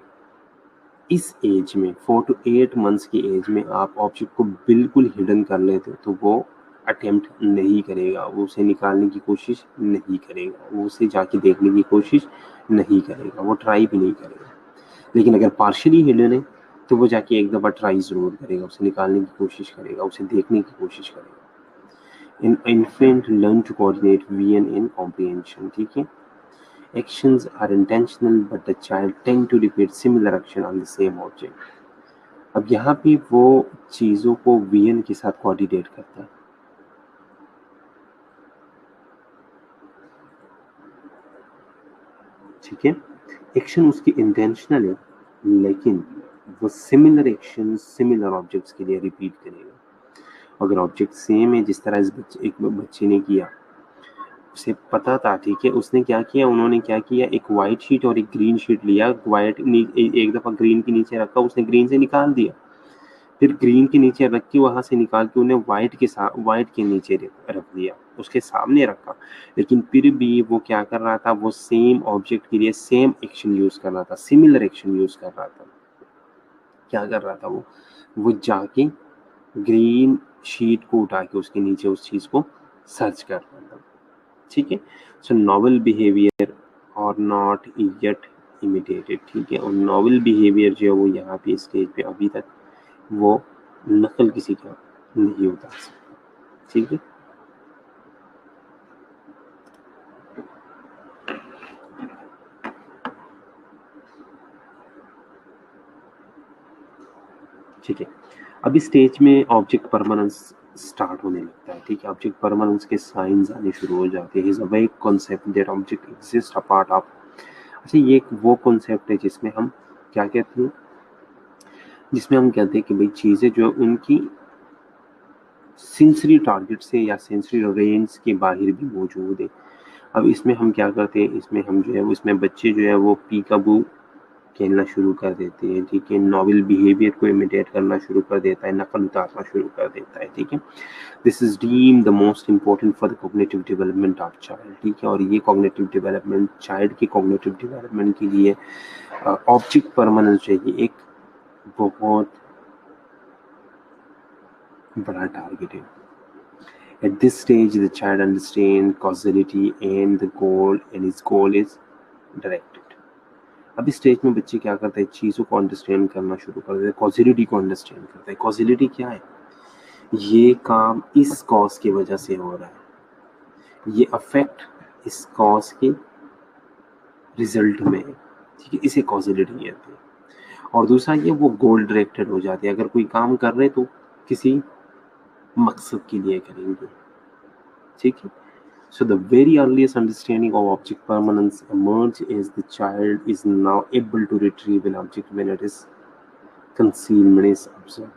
इस एज में 4 to 8 मंथ्स की एज में आप ऑब्जेक्ट को बिल्कुल हिडन कर लेते हो तो वो अटेम्प्ट नहीं करेगा, वो उसे निकालने की कोशिश नहीं करेगा, वो उसे जाके देखने की कोशिश नहीं करेगा, वो ट्राई भी नहीं करेगा। लेकिन अगर पार्शियली हिडन है तो वो जाके एक दफ़ा ट्राई ज़रूर करेगा, उसे निकालने की कोशिश करेगा, उसे देखने की कोशिश करेगा। In infant learn to coordinate vision in comprehension, ठीक है। Actions are intentional, but the child tend to repeat similar action on the same object. अब यहाँ पे वो चीज़ों को विजन के साथ कोऑर्डिनेट करता है, ठीक है। एक्शन उसकी इंटेंशनल है, लेकिन वो सिमिलर एक्शन सिमिलर ऑब्जेक्ट्स के लिए रिपीट करेगा। अगर ऑब्जेक्ट सेम है, जिस तरह एक बच्चे ने किया, उसे पता था, ठीक है, उसने क्या किया, उन्होंने क्या किया, एक वाइट शीट और एक ग्रीन शीट लिया, वाइट एक दफ़ा ग्रीन के नीचे रखा, उसने ग्रीन से निकाल दिया, फिर ग्रीन के नीचे रख के वहां से निकाल के उन्हें व्हाइट के नीचे रख दिया, उसके सामने रखा। लेकिन फिर भी वो क्या कर रहा था, वो सेम ऑब्जेक्ट के लिए सेम एक्शन यूज कर रहा था, सिमिलर एक्शन यूज कर रहा था। क्या कर रहा था वो जाके ग्रीन शीट को उठा के उसके नीचे उस चीज को सर्च कर रहा था, ठीक है। सो नॉवल बिहेवियर और नॉट येट इमिटेटेड, ठीक है, और नॉवल बिहेवियर जो है वो यहाँ पे स्टेज पे अभी तक वो नकल किसी का नहीं उतार सकता, ठीक है। ठीक है। अब इस स्टेज में ऑब्जेक्ट परमानेंस स्टार्ट होने लगता है। ठीक है, ऑब्जेक्ट परमानेंस के साइंस आने शुरू हो जाते हैं। इज अ वेग concept that object exist a part of. अच्छा, ये एक वो कॉन्सेप्ट है जिसमें हम क्या कहते हैं, जिसमें हम कहते हैं कि भाई चीजें जो उनकी सेंसरी टारगेट से या सेंसरी रेंज के बाहर भी मौजूद है। अब इसमें हम क्या करते हैं, इसमें हम जो है इसमें बच्चे जो है वो पीकाबू खेलना शुरू कर देते हैं। ठीक है, नॉवल बिहेवियर को इमिटेट करना शुरू कर देता है, नकल उतारना शुरू कर देता है। ठीक है, this is deem the most important for the cognitive development of child. ठीक है, और ये कॉग्निटिव डेवलपमेंट, चाइल्ड की कॉग्निटिव डेवलपमेंट के लिए ऑब्जेक्ट परमानेंस जो है एक बहुत बड़ा टारगेट है। At this stage, the child understands causality and the goal, and his goal is directed. अब इस स्टेज में बच्चे क्या करते हैं, चीज़ों को अंडरस्टैंड करना शुरू कर देते हैं, कॉजिलिटी को अंडरस्टैंड करते हैं। कॉजिलिटी क्या है, ये काम इस कॉज की वजह से हो रहा है, ये अफेक्ट इस कॉज के रिजल्ट में है। ठीक है, इसे कॉजिलिटी कहते हैं। और दूसरा ये वो गोल डायरेक्टेड हो जाते हैं। अगर कोई काम कर रहे तो किसी मकसद के लिए करेंगे। ठीक है, so the very earliest understanding of object permanence emerge as the child is now able to retrieve an object when it is concealment is observed.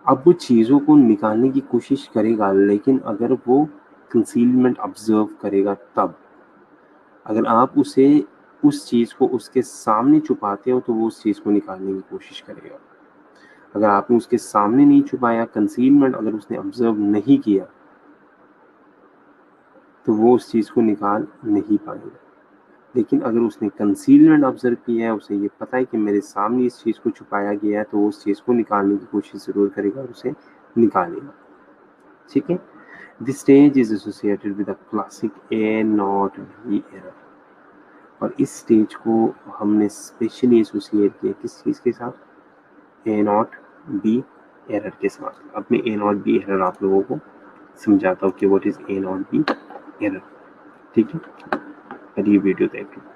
अब वो चीज़ों को निकालने की कोशिश करेगा, लेकिन अगर वो कंसीलमेंट ऑब्जर्व करेगा तब, अगर आप उसे उस चीज़ को उसके सामने छुपाते हो तो वो उस चीज़ को निकालने की कोशिश करेगा। अगर आपने उसके सामने नहीं छुपाया, कंसीलमेंट अगर उसने ऑब्जर्व नहीं किया, तो वो उस चीज़ को निकाल नहीं पाएगा। लेकिन अगर उसने कंसीलमेंट ऑब्जर्व किया है, उसे ये पता है कि मेरे सामने इस चीज़ को छुपाया गया है, तो वो उस चीज़ को निकालने की कोशिश ज़रूर करेगा और उसे निकालेगा। ठीक है, this stage is associated with a classic A not be error. और इस स्टेज को हमने स्पेशली एसोसिएट किया किस चीज़ के साथ, ए नॉट बी एरर के साथ। अब मैं ए नॉट बी एरर आप लोगों को समझाता हूँ कि what is a not be error. ठीक है, ये वीडियो देख लो।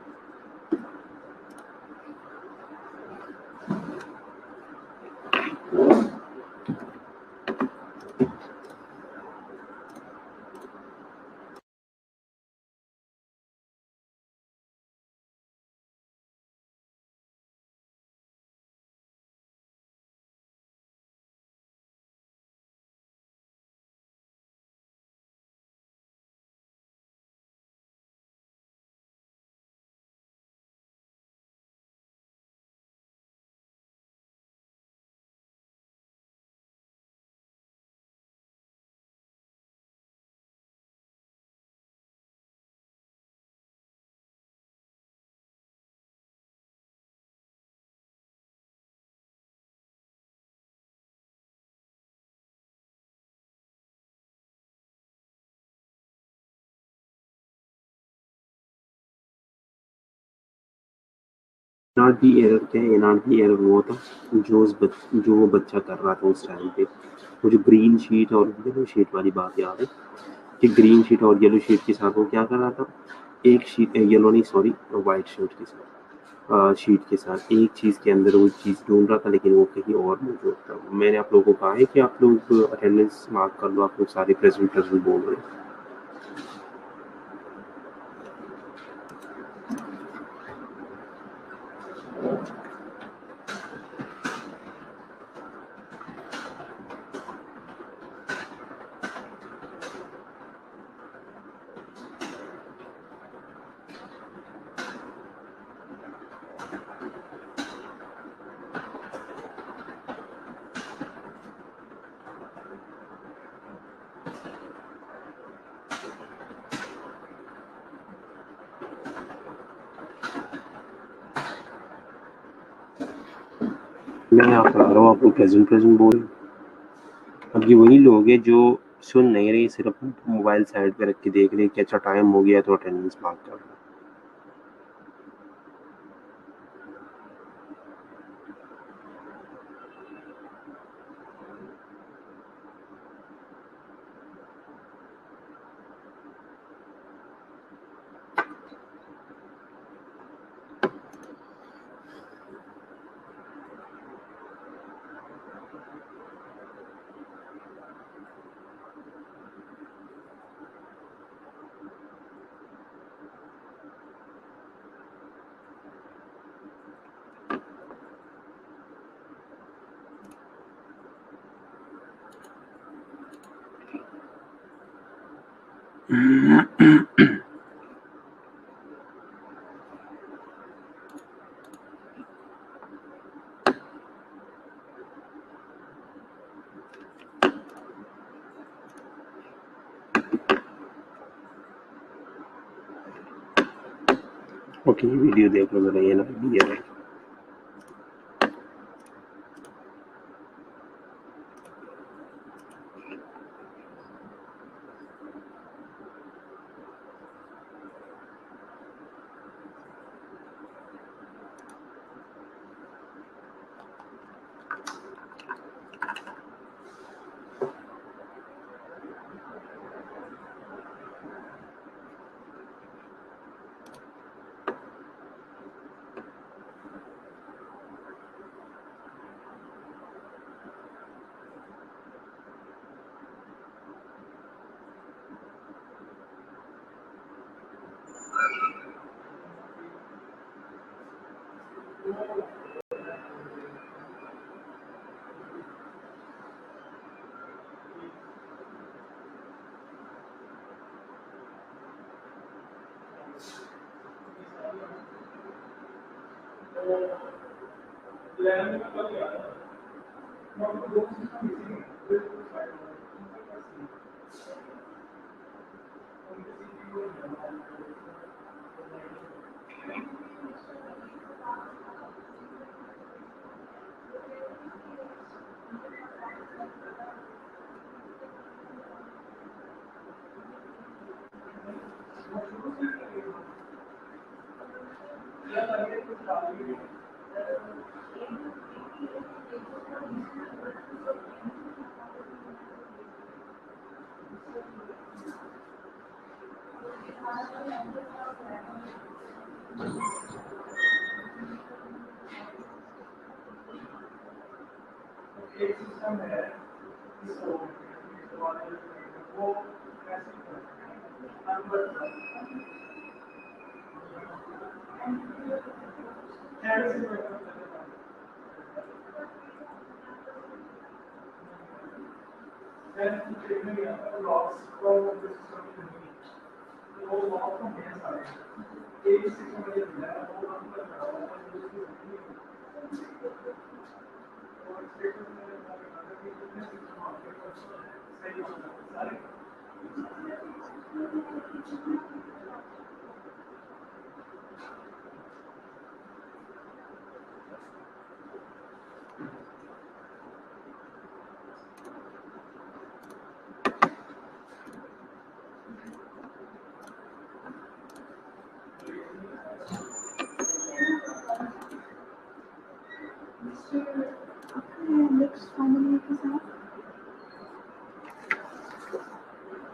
नॉट बी एरर क्या है, नॉट बी एरर वो था जो वो बच्चा कर रहा था उस टाइम पे। वो जो ग्रीन शीट और येलो शीट वाली बात याद है कि ग्रीन शीट और येलो शीट के साथ वो क्या कर रहा था, एक शीट येलो नहीं सॉरी वाइट शीट के साथ शीट के साथ एक चीज़ के अंदर वो चीज़ ढूंढ रहा था, लेकिन वो कहीं और मौजूद था। मैंने आप लोगों को कहा है कि आप लोग अटेंडेंस मार्क कर लो, आप लोग सारे प्रेजेंट बोल रहे हैं। मैं यहाँ करा रहा हूँ, आप लोग प्रेजेंट बोल। अब ये वही लोग हैं जो सुन नहीं रहे, सिर्फ मोबाइल साइड पे रख के देख रहे हैं कि अच्छा टाइम हो गया तो अटेंडेंस मार्क कर लो। ओके, वीडियो देख लो जरा, ये ना वीडियो है।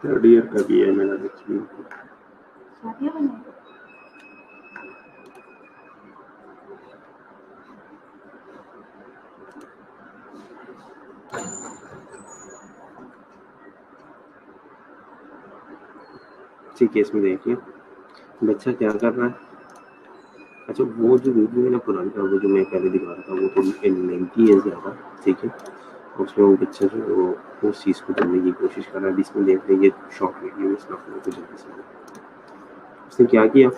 थर्ड ईयर का भी है मेरा एक्चुअली। ठीक है, इसमें देखिए बच्चा क्या कर रहा है। अच्छा, वो जो वीडियो मैंने पुरानी था, वो जो मैं पहले दिखा रहा था, वो थोड़ी लेंथी है ज़्यादा, ठीक है। उसमें वो बच्चा जो है वो उस चीज़ को करने की कोशिश कर रहा है। इसमें देख रहे हैं ये शॉर्ट वीडियो में, इसमें आपको जल्दी से उसने क्या किया,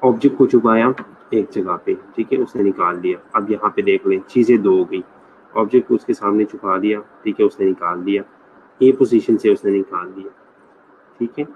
ऑब्जेक्ट को छुपाया एक जगह पे, ठीक है, उसने निकाल दिया। अब यहाँ पे देख लें, चीज़ें दो हो गई। ऑब्जेक्ट को उसके सामने छुपा दिया, ठीक है, उसने निकाल दिया, ए पोजीशन से उसने निकाल दिया, ठीक है।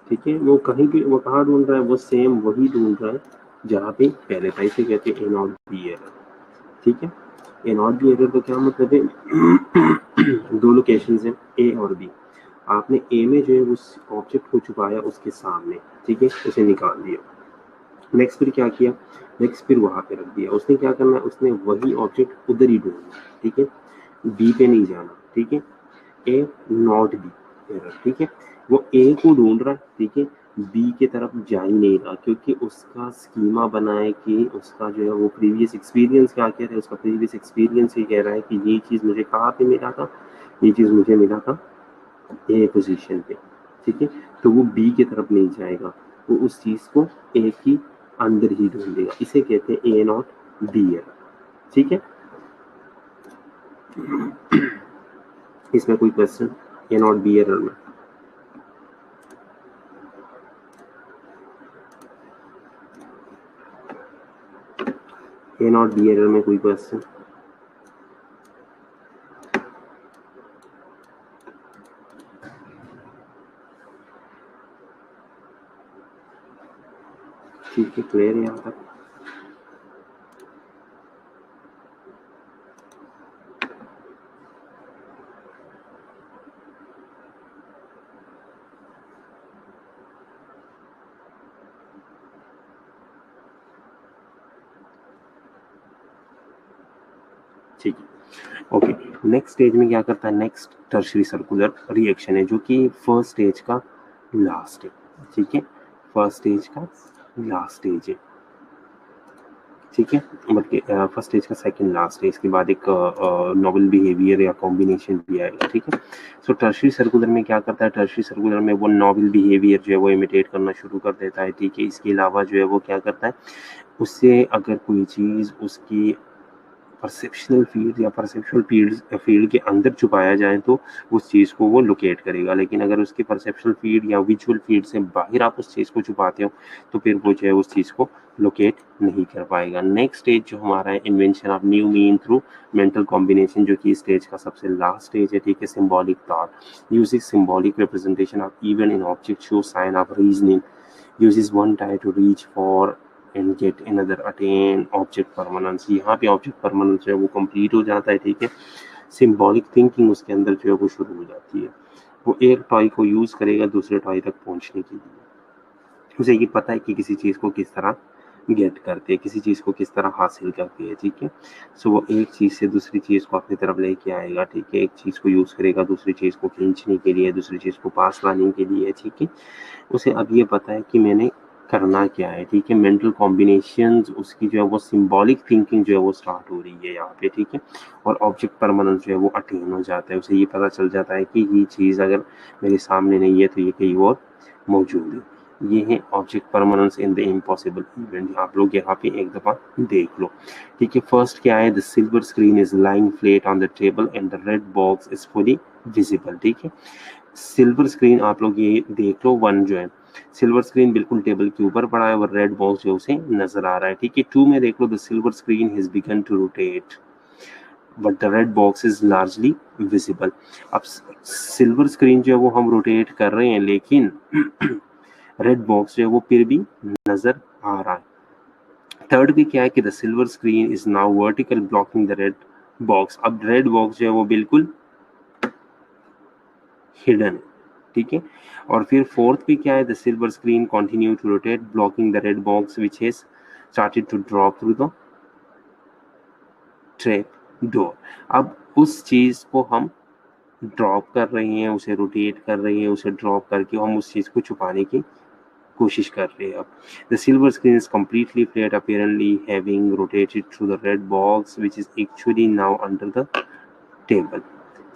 ठीक है, वो कहीं भी, वो कहाँ ढूंढ रहा है, वो सेम वही ढूंढ रहा है जहाँ पे पहले था। इसे कहते हैं ए नॉट बी एरर, ठीक है। ए नॉट बी एरर का क्या मतलब है, दो लोकेशंस हैं ए और बी, आपने ए में जो है उस ऑब्जेक्ट को छुपाया उसके सामने, ठीक है, उसे निकाल दिया। नेक्स्ट फिर क्या किया, नेक्स्ट फिर वहां पे रख दिया। उसने क्या करना है, उसने वही ऑब्जेक्ट उधर ही ढूंढना, ठीक है, बी पे नहीं जाना, ठीक है, ए नॉट बी एरर, ठीक है, वो ए को ढूंढ रहा है, ठीक है, बी की तरफ जा ही नहीं रहा, क्योंकि उसका स्कीमा बना है कि उसका जो है वो प्रीवियस एक्सपीरियंस क्या कह रहा है, उसका प्रीवियस एक्सपीरियंस ये कह रहा है कि ये चीज़ मुझे कहाँ पे मिला था, ये चीज़ मुझे मिला था ए पोजीशन पे, ठीक है, तो वो बी की तरफ नहीं जाएगा, वो उस चीज़ को ए की अंदर ही ढूंढेगा, इसे कहते हैं ए नॉट बी एरर, ठीक है। इसमें कोई question A not be error में? ए नॉट बी एरर में कोई क्वेश्चन? ठीक है, क्लियर है यहाँ तक? ठीक है, ओके। नेक्स्ट स्टेज में क्या करता है, नेक्स्ट टर्शरी सर्कुलर रिएक्शन है, जो कि फर्स्ट स्टेज का लास्ट है, ठीक है, फर्स्ट स्टेज का लास्ट स्टेज है, ठीक है, बल्कि फर्स्ट स्टेज का सेकंड लास्ट है, इसके बाद एक नोवेल बिहेवियर या कॉम्बिनेशन भी आएगा, ठीक है। सो टर्शरी सर्कुलर में क्या करता है, टर्शरी सर्कुलर में वो नोवेल बिहेवियर जो है वो इमिटेट करना शुरू कर देता है, ठीक है। इसके अलावा जो है वो क्या करता है, उससे अगर कोई चीज़ उसकी परसेप्शनल फील्ड या परसेप्शुअल फील्ड के अंदर छुपाया जाए तो उस चीज़ को वो लोकेट करेगा, लेकिन अगर उसके परसेप्शुअल फील्ड या विजुअल फील्ड से बाहर आप उस चीज़ को छुपाते हो तो फिर वो जो है उस चीज़ को लोकेट नहीं कर पाएगा। नेक्स्ट स्टेज जो हमारा है, invention of new mean through mental combination, जो कि स्टेज का सबसे लास्ट स्टेज है, ठीक है। Symbolic thought using symbolic representation of even in object show sign of reasoning, uses one tie to reach for and get another attain object permanence। यहाँ पे ऑब्जेक्ट परमानेंस जो है वो कंप्लीट हो जाता है, ठीक है। सिंबॉलिक थिंकिंग उसके अंदर जो है वो शुरू हो जाती है, वो एक टॉय को यूज करेगा दूसरे टॉय तक पहुंचने के लिए, उसे ये पता है कि किसी चीज़ को किस तरह गेट करते हैं, किसी चीज़ को किस तरह हासिल करते हैं, ठीक है। सो वो एक चीज़ से दूसरी चीज़ को अपनी तरफ लेके आएगा, ठीक है, एक चीज़ को यूज़ करेगा दूसरी चीज़ को खींचने के लिए, दूसरी चीज़ को पास लाने के लिए, ठीक है। उसे अब ये पता है कि मैंने करना क्या है, ठीक है। मेंटल कॉम्बिनेशंस उसकी जो है वो सिंबॉलिक थिंकिंग जो है वो स्टार्ट हो रही है यहाँ पे, ठीक है। और ऑब्जेक्ट परमानेंस जो है वो अटेन हो जाता है, उसे ये पता चल जाता है कि ये चीज़ अगर मेरे सामने नहीं है तो ये कहीं और मौजूद है। ये है object permanence in the impossible event. आप लोग यहाँ पे एक दफ़ा देख लो, ठीक है। फर्स्ट क्या है, the silver screen is lying flat on the table and the red box is fully visible, ठीक है। सिल्वर स्क्रीन आप लोग ये देख लो, वन जो है सिल्वर स्क्रीन बिल्कुल टेबल के ऊपर पड़ा है और रेड बॉक्स जो उसे नजर आ रहा है, ठीक है। टू में देख लो, the silver screen has begun to rotate but the red box is largely visible. अब सिल्वर स्क्रीन जो है वो हम रोटेट कर रहे हैं, लेकिन रेड बॉक्स जो है वो फिर भी नजर आ रहा है। थर्ड भी क्या है कि the silver screen is now vertical blocking the red box. अब रेड बॉक्स जो है वो बिल्कुल हिडन, ठीक है। और फिर फोर्थ भी क्या है, the silver screen continue to rotate blocking the red box which has started to drop through the trap door. अब उस चीज को हम ड्रॉप कर रहे हैं, उसे रोटेट कर रहे हैं, उसे ड्रॉप करके हम उस चीज को छुपाने की कोशिश कर रहे हैं। अब the silver screen is completely flat apparently having rotated through the red box which is actually now under the table,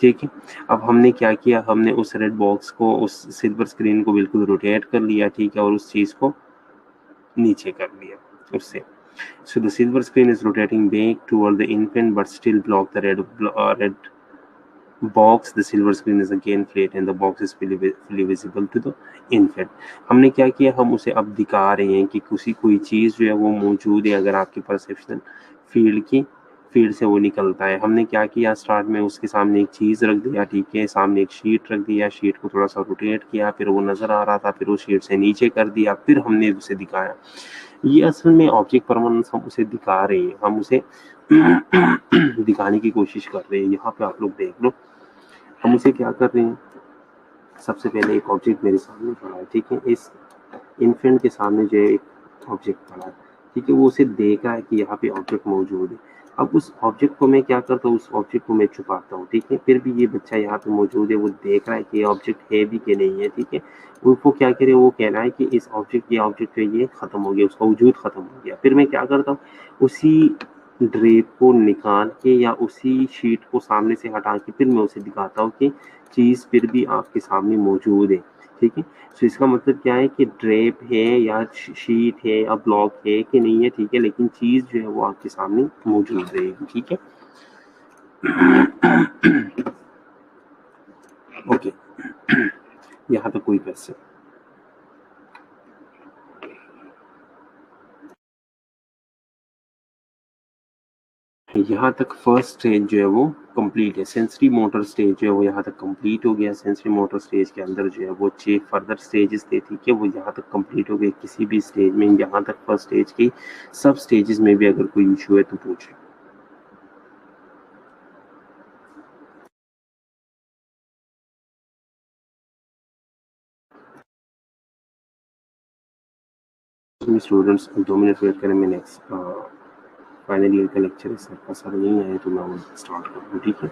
ठीक है। अब हमने क्या किया, हमने उस रेड बॉक्स को, उस सिल्वर स्क्रीन को बिल्कुल रोटेट कर लिया, ठीक है, और उस चीज को नीचे कर लिया उससे। So the silver screen is rotating back toward the infant but still block the red box. The silver screen is again flat and the box is fully visible to the infant। हमने क्या किया, हम उसे अब दिखा रहे हैं कि कोई चीज़ जो है वो मौजूद है, अगर आपके परसेप्शनल फील्ड से वो निकलता है। हमने क्या किया, स्टार्ट में उसके सामने एक चीज़ रख दिया, ठीक है, सामने एक शीट रख दिया, शीट को थोड़ा सा रोटेट किया, फिर वो नज़र आ रहा था, फिर वो शीट से नीचे कर दिया, फिर हमने उसे दिखाया। ये असल में ऑब्जेक्ट परमानेंस हम उसे दिखा रहे हैं, हम उसे दिखाने की कोशिश कर रहे हैं। यहाँ पे आप लोग देख लो, हम उसे क्या कर रहे हैं, सबसे पहले एक ऑब्जेक्ट मेरे सामने पड़ा है, ठीक है, इस इन्फेंट के सामने जो है एक ऑब्जेक्ट पड़ा है, ठीक है, वो उसे देख रहा है कि यहाँ पे ऑब्जेक्ट मौजूद है। अब उस ऑब्जेक्ट को मैं क्या करता हूँ, उस ऑब्जेक्ट को मैं छुपाता हूँ, ठीक है, फिर भी ये बच्चा यहाँ पे मौजूद है, वो देख रहा है कि ये ऑब्जेक्ट है भी कि नहीं है, ठीक है। वो क्या करे, वो कह रहा है कि इस ऑब्जेक्ट, ये ऑब्जेक्ट है, ये खत्म हो गया, उसका वजूद खत्म हो गया। फिर मैं क्या करता हूँ, उसी ड्रेप को निकाल के या उसी शीट को सामने से हटा के फिर मैं उसे दिखाता हूँ कि चीज़ फिर भी आपके सामने मौजूद है, ठीक है। तो इसका मतलब क्या है कि ड्रेप है या शीट है या ब्लॉक है कि नहीं है, ठीक है, लेकिन चीज़ जो है वो आपके सामने मौजूद रहेगी, ठीक है। ओके, यहाँ तक कोई क्वेश्चन? यहाँ तक फर्स्ट स्टेज जो है वो कंप्लीट है। सेंसरी मोटर स्टेज जो है वो यहाँ तक कंप्लीट हो गया। सेंसरी मोटर स्टेज के अंदर जो है वो 6 फर्दर स्टेजेस थे, ठीक है, वो यहाँ तक कंप्लीट हो गए। किसी भी स्टेज में यहाँ तक फर्स्ट स्टेज की सब स्टेजेस में भी अगर कोई इशू है तो पूछे। स्टूडेंट्स 2 मिनट वेट करें, मैं नेक्स्ट फाइनल ईयर का लेक्चर है सर का, सर नहीं आए तो मैं वो स्टार्ट करूँ, ठीक है।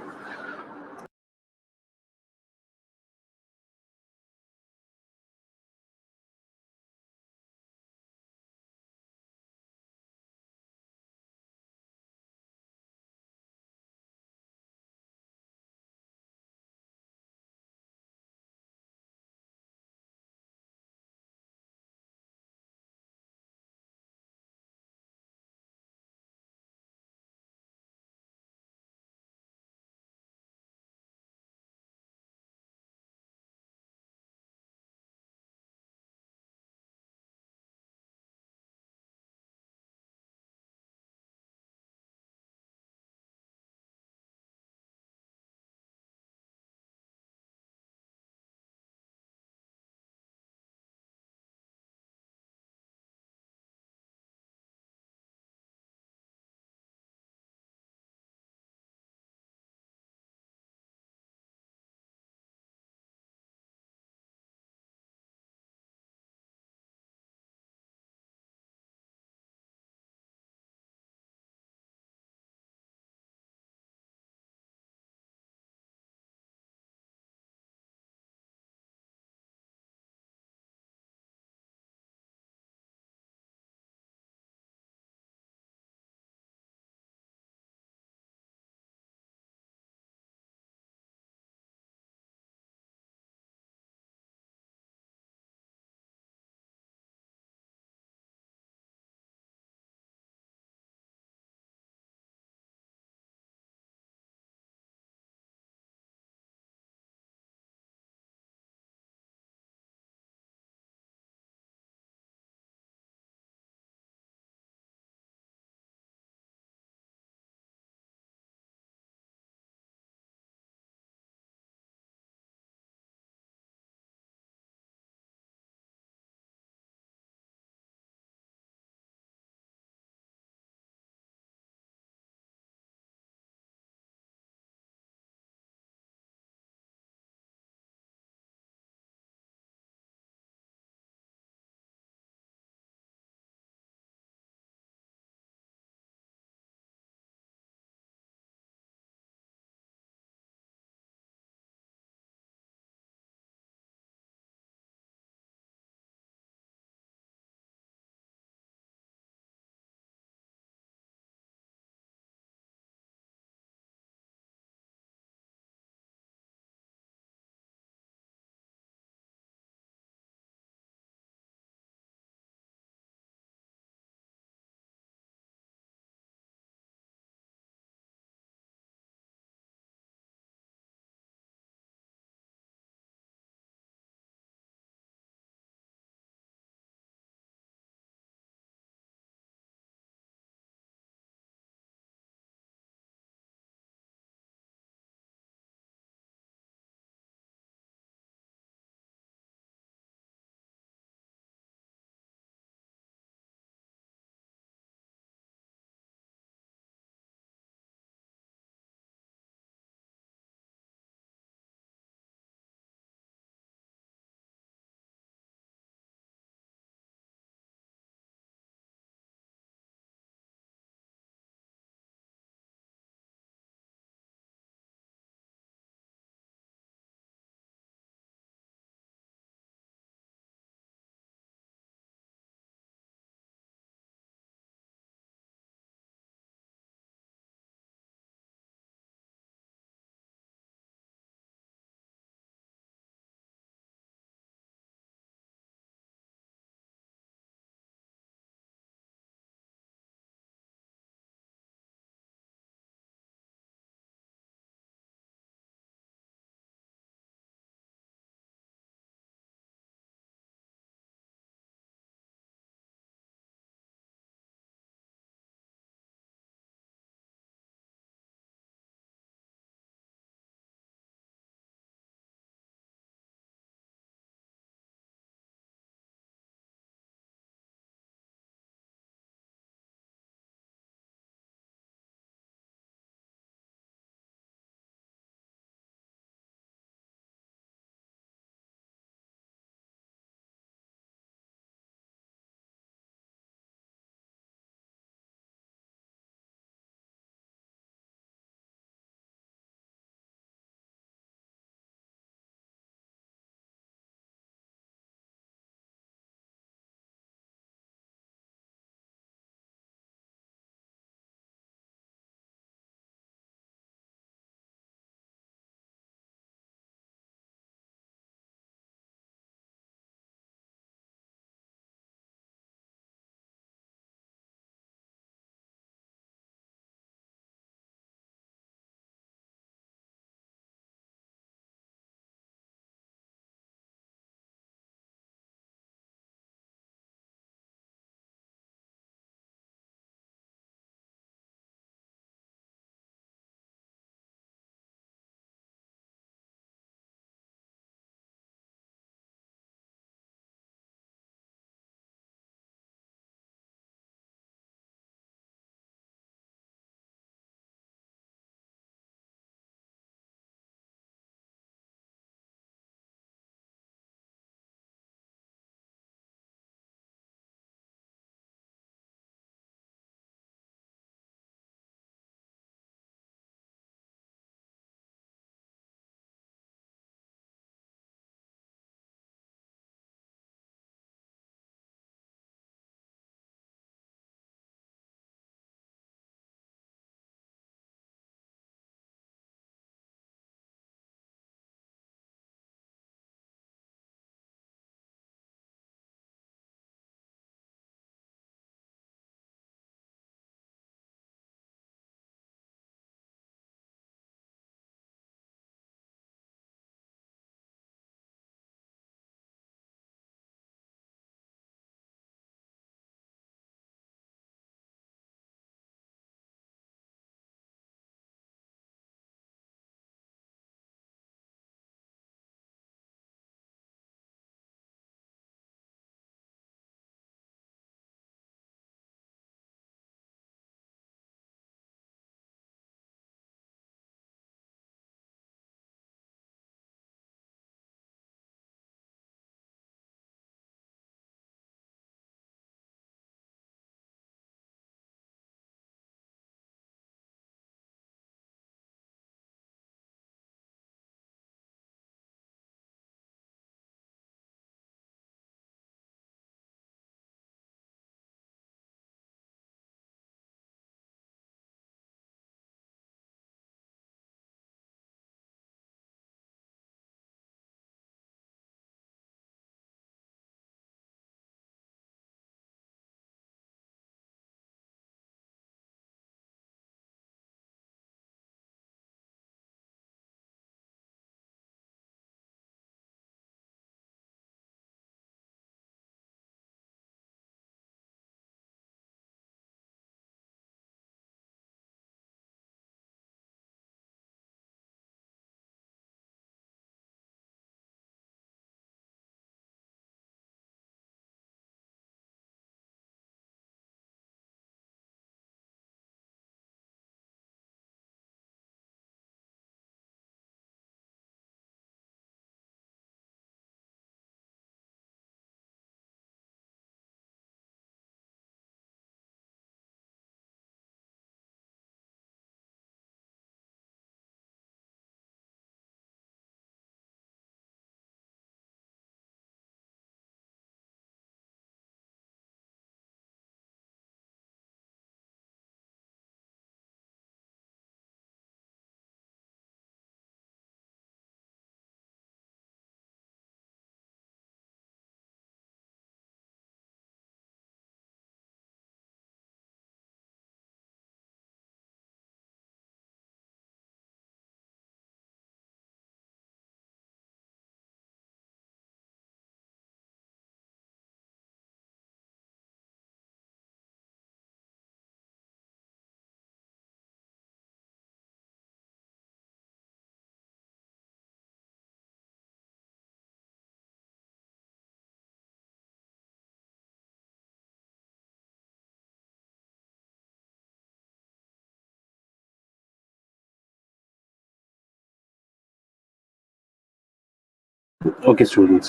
ओके स्टूडेंट्स,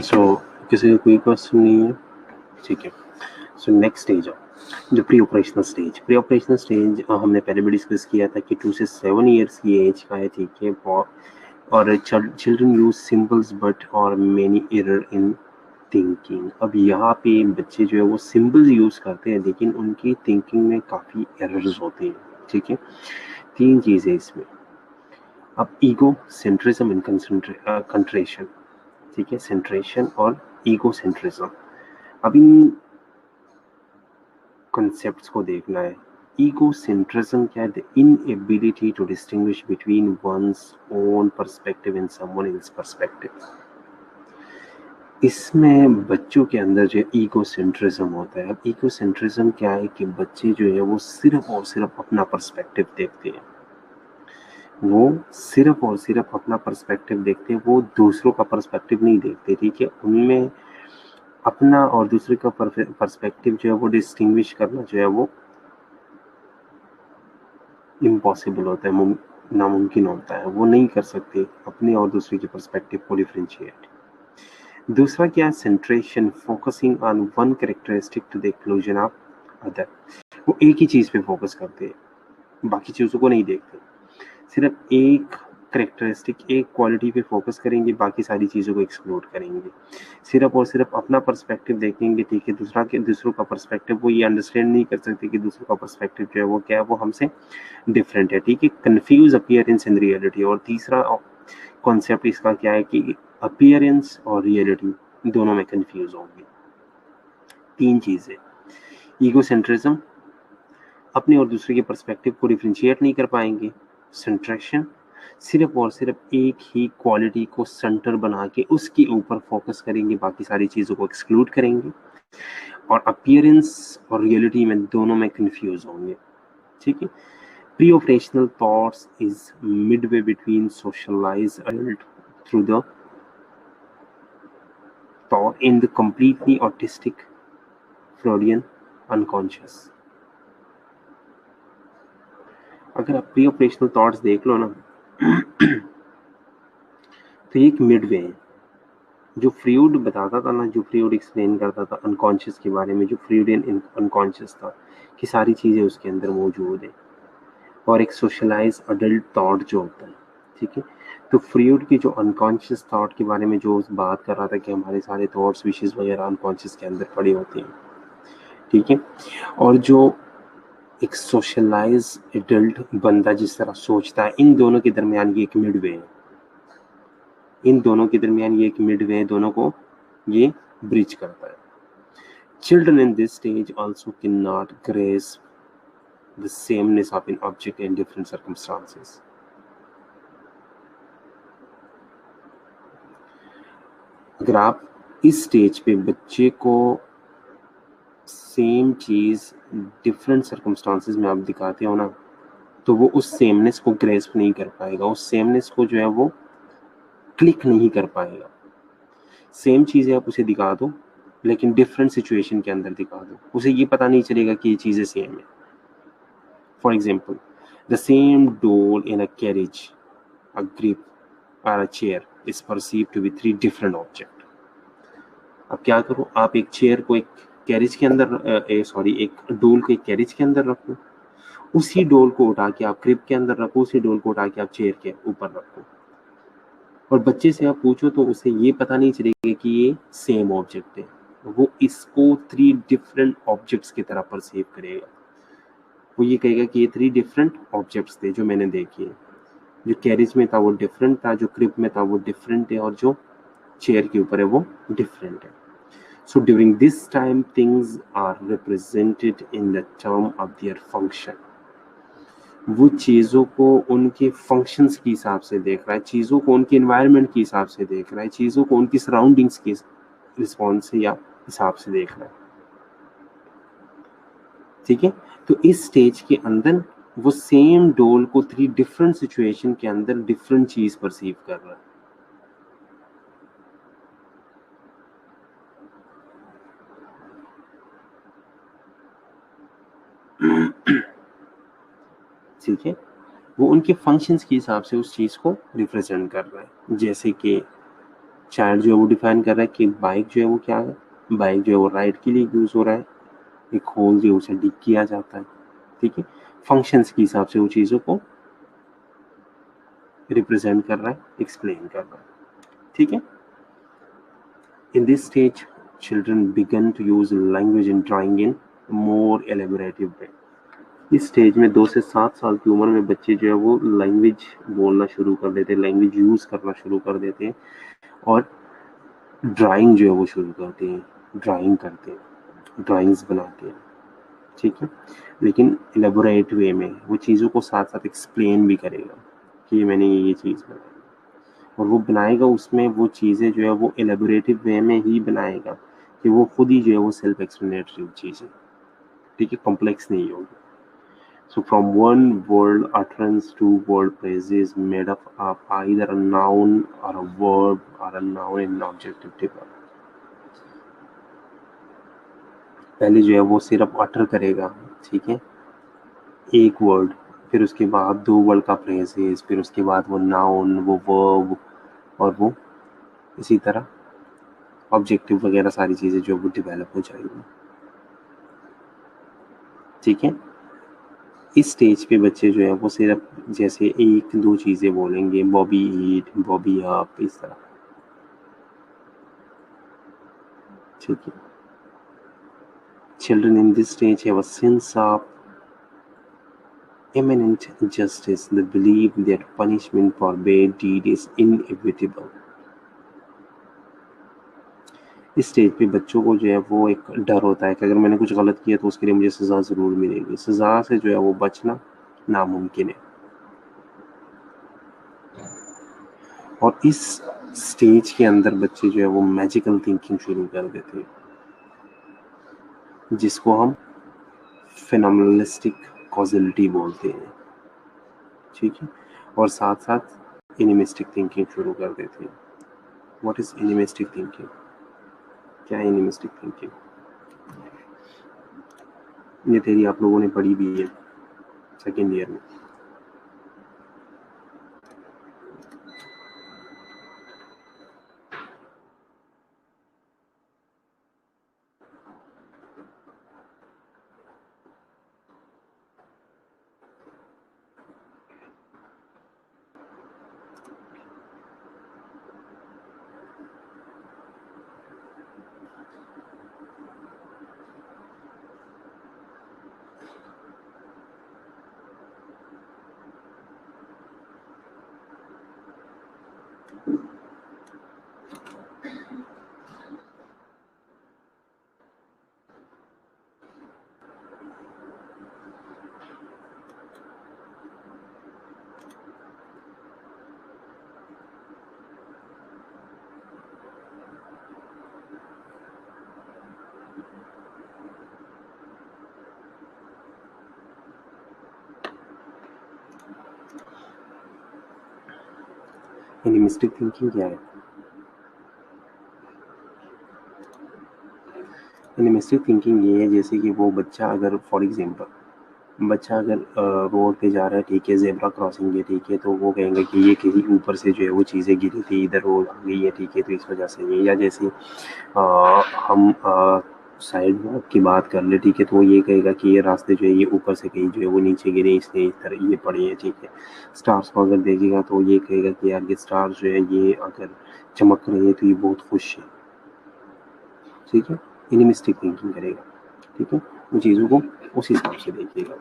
सो किसी का कोई क्वेश्चन नहीं है? ठीक है। सो नेक्स्ट स्टेज जो प्री ऑपरेशनल स्टेज, हमने पहले भी डिस्कस किया था कि 2 से 7 इयर्स की एज का है, ठीक है। और चिल्ड्रन यूज सिंबल्स बट और मेनी एरर इन थिंकिंग। अब यहाँ पे बच्चे जो है वो सिंबल्स यूज करते हैं, लेकिन उनकी थिंकिंग में काफ़ी एरर्स होते हैं, ठीक है। 3 चीज़ें इसमें। अब ईगो सेंट्रिज्म एंड कंट्रेशन, ठीक है, सेंट्रेशन और ईगो सेंट्रिज्म। अब इन कॉन्सेप्ट्स को देखना है। ईगो सेंट्रिज्म क्या है? The inability to distinguish between one's own perspective and someone else perspective. इसमें बच्चों के अंदर जो ईगो सेंट्रिज्म होता है। अब ईगो सेंट्रिज्म क्या है कि बच्चे जो है वो सिर्फ और सिर्फ अपना पर्सपेक्टिव देखते हैं, वो सिर्फ और सिर्फ अपना पर्सपेक्टिव देखते हैं, वो दूसरों का पर्सपेक्टिव नहीं देखते, ठीक है। उनमें अपना और दूसरे का पर्सपेक्टिव जो है वो डिस्टिंग्विश करना जो है वो इम्पॉसिबल होता है, नामुमकिन होता है, वो नहीं कर सकते अपने और दूसरे के पर्सपेक्टिव को डिफरेंशिएट। दूसरा क्या है? Centration, focusing on one characteristic to the exclusion of other. वो एक ही चीज पे फोकस करते हैं, बाकी चीजों को नहीं देखते, सिर्फ एक करेक्टरिस्टिक, एक क्वालिटी पे फोकस करेंगे, बाकी सारी चीज़ों को एक्सक्लूड करेंगे। सिर्फ और सिर्फ अपना पर्सपेक्टिव देखेंगे, ठीक है। दूसरों का पर्सपेक्टिव वो ये अंडरस्टैंड नहीं कर सकते कि दूसरों का पर्सपेक्टिव जो है वो क्या है, वो हमसे डिफरेंट है, ठीक है। Confuse appearance in reality. और तीसरा कॉन्सेप्ट इसका क्या है कि अपीयरेंस और रियलिटी दोनों में कंफ्यूज होंगे। 3 चीज़ें। ईगोसेंट्रिज्म, अपने और दूसरे के पर्सपेक्टिव को डिफरेंशिएट नहीं कर पाएंगे। सेंट्रेशन, सिर्फ और सिर्फ एक ही क्वालिटी को सेंटर बना के उसके ऊपर फोकस करेंगे, बाकी सारी चीज़ों को एक्सक्लूड करेंगे। और अपीयरेंस और रियलिटी में दोनों में कंफ्यूज होंगे, ठीक है। Pre operational thoughts is Midway between socialised adult through the thought in the completely autistic Freudian unconscious। अगर आप प्री ऑपरेशनल थॉट्स देख लो ना, तो ये एक मिडवे है। जो फ्रूड बताता था ना, जो फ्रूड एक्सप्लेन करता था अनकॉन्शियस के बारे में, जो फ्रूडियन अनकॉन्शियस था कि सारी चीज़ें उसके अंदर मौजूद है, और एक सोशलाइज अडल्ट थॉट जो होता है, ठीक है। तो फ्रूड की जो अनकॉन्शियस थॉट के बारे में जो बात कर रहा था कि हमारे सारे थॉट्स विशेष वगैरह अनकॉन्शियस के अंदर पड़े होते हैं, ठीक है। और जो एक सोशलाइज एडल्ट बंदा जिस तरह सोचता है, इन दोनों के दरमियान ये एक मिडवे है, इन दोनों के दरमियान ये एक मिडवे है, दोनों को ये ब्रिज करता है। Children in this stage also cannot grasp the sameness of an object in different circumstances. अगर आप इस स्टेज पे बच्चे को सेम चीज डिफरेंट सर्कमस्टांसेस में आप दिखाते हो ना, तो वो उस सेमनेस को ग्रेस्प नहीं कर पाएगा, उस सेमनेस को जो है वो क्लिक नहीं कर पाएगा। सेम चीजें आप उसे दिखा दो, लेकिन डिफरेंट सिचुएशन के अंदर दिखा दो, उसे ये पता नहीं चलेगा कि ये चीजें सेम है। फॉर एग्जाम्पल, द सेम डोल इन अ carriage, a grip or a chair is perceived to be 3 different object। अब क्या करो, आप एक चेयर को एक कैरेज के अंदर एक डोल को एक कैरेज के अंदर रखो, उसी डोल को उठा के आप ग्रिप के अंदर रखो, उसी डोल को उठा के आप चेयर के ऊपर रखो, और बच्चे से आप पूछो तो उसे ये पता नहीं चलेगा कि ये सेम ऑब्जेक्ट है, वो इसको 3 डिफरेंट ऑब्जेक्ट्स की तरह परसीव करेगा। वो ये कहेगा कि ये 3 डिफरेंट ऑब्जेक्ट्स थे जो मैंने देखे, जो कैरेज में था वो डिफरेंट था, जो ग्रिप में था वो डिफरेंट है, और जो चेयर के ऊपर है वो डिफरेंट है। So during this time things are represented in the term of their function. वो चीज़ों को उनके फंक्शंस के हिसाब से देख रहा है, चीज़ों को उनके एनवायरनमेंट के हिसाब से देख रहा है, चीज़ों को उनकी सराउंडिंग्स के रिस्पॉन्स से या हिसाब से देख रहा है, ठीक है। तो इस स्टेज के अंदर वो सेम डोल को 3 डिफरेंट सिचुएशन के अंदर डिफरेंट चीज परसीव कर रहा है। ठीक है, वो उनके फंक्शंस के हिसाब से उस चीज को रिप्रेजेंट कर रहा है। जैसे कि चाइल्ड जो है वो डिफाइन कर रहा है कि बाइक जो है वो क्या है, बाइक जो है वो राइड के लिए यूज हो रहा है, एक होल जो है उसे डिग किया जाता है, ठीक है। फंक्शंस के हिसाब से वो चीजों को रिप्रेजेंट कर रहा है, एक्सप्लेन कर रहा है, ठीक है। In this stage, children begin to use language in drawing in more elaborative way. इस स्टेज में 2 से 7 साल की उम्र में बच्चे जो है वो लैंग्वेज बोलना शुरू कर देते हैं, लैंग्वेज यूज करना शुरू कर देते हैं और ड्राइंग जो है वो शुरू करते हैं, ड्राइंग करते हैं, ड्राइंग्स बनाते हैं, ठीक है। लेकिन इलेबोरेट वे में वो चीज़ों को साथ साथ एक्सप्लेन भी करेगा कि मैंने ये चीज़ बनाई, और वो बनाएगा उसमें वो चीज़ें जो है वो एलेबोरेटिव वे में ही बनाएगा कि वो खुद ही जो है वो सेल्फ एक्सप्लेनेटरी चीज़ें, ठीक है, कॉम्प्लेक्स नहीं होगी। So from one word utterance to word phrases made up of either a noun or a verb or a noun in objective type. पहले जो है वो सिर्फ अटर करेगा, ठीक है, एक वर्ड, फिर उसके बाद 2 वर्ड का फ्रेजेस, फिर उसके बाद वो नाउन, वो वर्ब, और वो इसी तरह ऑब्जेक्टिव वगैरह सारी चीज़ें जो वो डेवलप हो जाएगी, ठीक है। इस स्टेज पे बच्चे जो है वो सिर्फ जैसे 1-2 चीज़ें बोलेंगे, बॉबी ईट, बॉबी अप, इस तरह, ठीक है। Children in this stage have a sense of imminent justice, the belief that punishment for bad deed is inevitable. इस स्टेज पे बच्चों को जो है वो एक डर होता है कि अगर मैंने कुछ गलत किया तो उसके लिए मुझे सज़ा ज़रूर मिलेगी, सज़ा से जो है वो बचना नामुमकिन है। और इस स्टेज के अंदर बच्चे जो है वो मैजिकल थिंकिंग शुरू कर देते हैं, जिसको हम फिनोमिनलिस्टिक कॉजलिटी बोलते हैं, ठीक है। और साथ साथ एनिमिस्टिक थिंकिंग शुरू कर देते हैं। What is animistic thinking? क्या है एनिमिस्टिक थिंकिंग? ये थ्योरी आप लोगों ने पढ़ी भी है सेकेंड ईयर में। एनिमिस्टिक थिंकिंग क्या है? एनिमिस्टिक थिंकिंग ये है जैसे कि वो बच्चा अगर फॉर एग्जांपल बच्चा अगर रोड पे जा रहा है, ठीक है, जेब्रा क्रॉसिंग है, ठीक है, तो वो कहेंगे कि ये किसी ऊपर से जो है वो चीज़ें गिरी थी, इधर रोड आ गई है, ठीक है, तो इस वजह से ये, या जैसे हम साइड वॉक की बात कर ले, ठीक है, तो वो ये कहेगा कि ये रास्ते जो है ये ऊपर से कहीं जो है वो नीचे गिरे, इसलिए इस तरह ये पड़े हैं, ठीक है। स्टार्स को अगर देखेगा तो ये कहेगा कि यार ये स्टार्स जो है ये अगर चमक रहे हैं तो ये बहुत खुश है, ठीक है। एनिमिस्टिक थिंकिंग करेगा, ठीक है, उन चीज़ों को उस हिसाब से देखिएगा।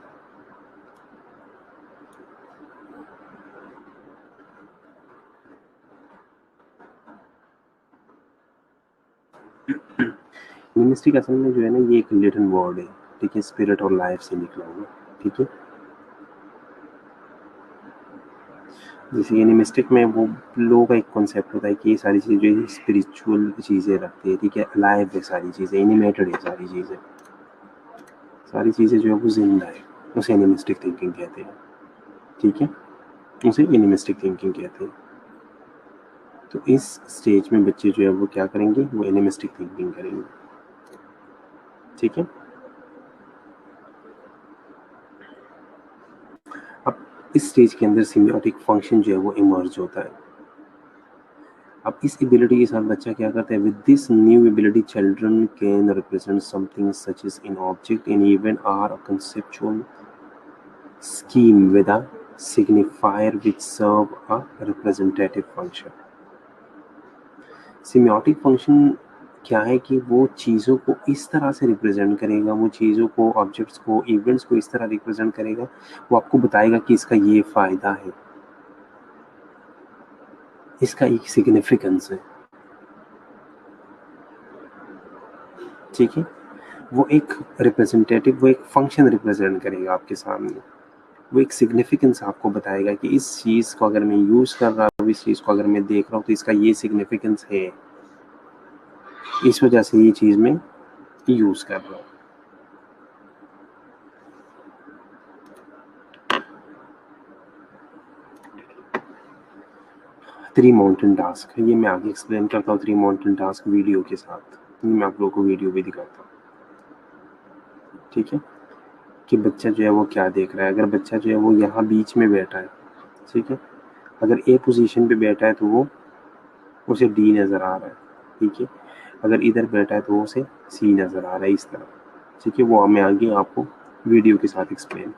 एनिमिस्टिक असल में जो है ना ये एक लैटिन वर्ड है, ठीक है, स्पिरिट और लाइफ से निकला हुआ, ठीक है। जैसे एनिमिस्टिक में वो लोगों का एक कॉन्सेप्ट होता है कि ये सारी चीज़ें जो है स्पिरिचुअल चीज़ें रखती है, ठीक है, अलाइव है सारी चीज़ें, एनिमेटेड है सारी चीज़ें, सारी चीज़ें जो है वो जिंदा है, उसे एनिमिस्टिक थिंकिंग कहते हैं, ठीक है, उसे एनिमिस्टिक थिंकिंग कहते हैं। तो इस स्टेज में बच्चे जो है वो क्या करेंगे, वो एनिमिस्टिक थिंकिंग करेंगे, ठीक है। अब इस स्टेज के अंदर सिम्बियोटिक फंक्शन जो है वो इमर्ज होता है। अब इस एबिलिटी के साथ बच्चा क्या करता है, with this new ability children can represent something such as in object in even are a conceptual scheme with a signifier which serve a representative function. Semiotic function क्या है कि वो चीज़ों को इस तरह से रिप्रेजेंट करेगा, वो चीज़ों को, ऑब्जेक्ट्स को, इवेंट्स को इस तरह रिप्रेजेंट करेगा, वो आपको बताएगा कि इसका ये फ़ायदा है, इसका एक सिग्निफिकेंस है, ठीक है। वो एक रिप्रेजेंटेटिव, वो एक फंक्शन रिप्रेजेंट करेगा आपके सामने, वो एक सिग्निफिकेंस आपको बताएगा कि इस चीज़ को अगर मैं यूज़ कर रहा हूँ, इस चीज़ को अगर मैं देख रहा हूँ तो इसका ये सिग्निफिकेंस है, इस वजह से ये चीज़ मैं यूज़ कर रहा हूँ। थ्री माउंटेन टास्क, ये मैं आगे एक्सप्लेन करता हूँ थ्री माउंटेन टास्क वीडियो के साथ, मैं आप लोगों को वीडियो भी दिखाता हूँ, ठीक है। कि बच्चा जो है वो क्या देख रहा है, अगर बच्चा जो है वो यहाँ बीच में बैठा है, ठीक है, अगर ए पोजीशन पे बैठा है तो वो उसे डी नज़र आ रहा है, ठीक है, अगर इधर बैठा है तो उसे सी नज़र आ रहा है, इस तरह, ठीक है। वो मैं आगे आपको वीडियो के साथ एक्सप्लेन,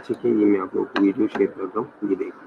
ठीक है। ये मैं आप लोगों को वीडियो शेयर करता हूँ, ये देखिए।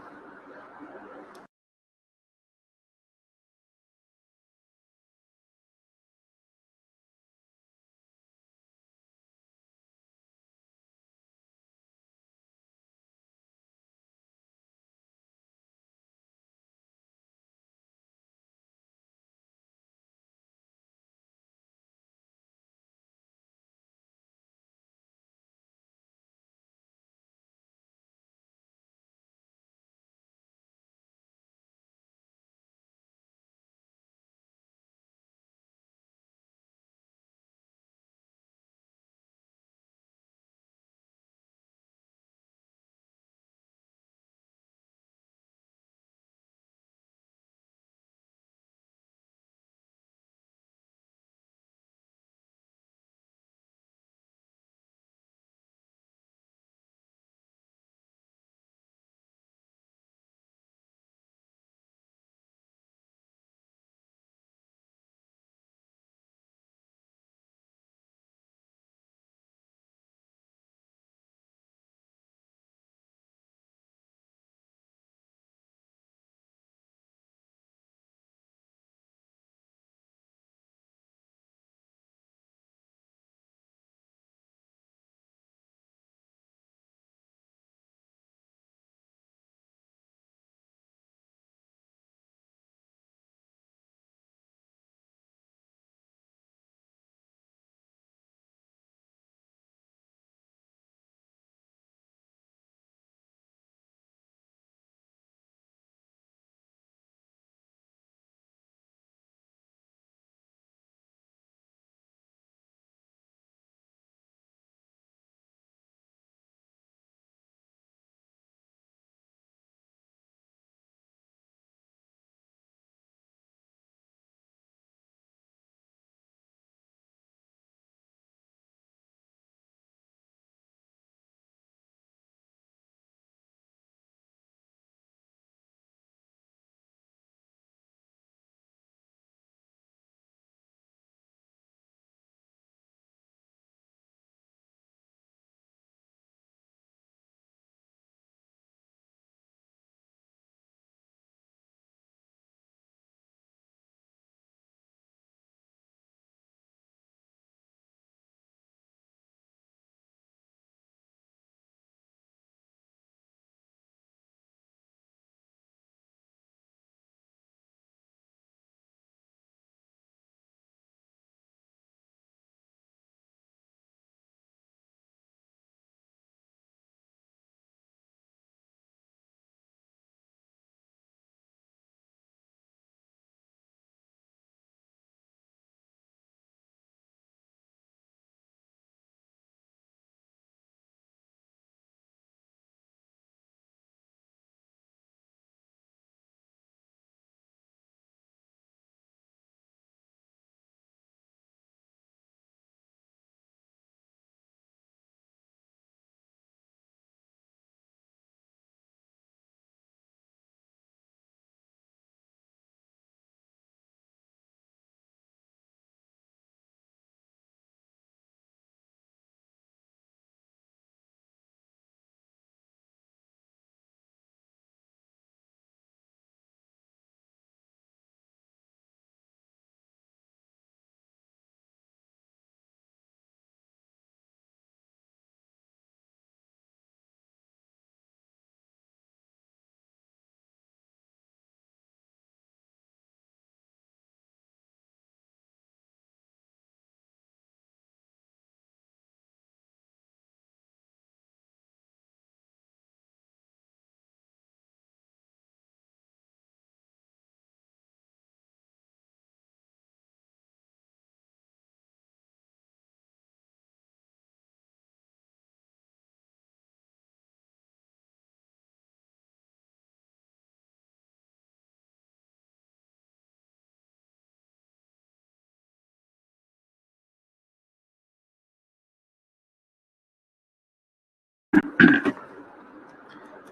ठीक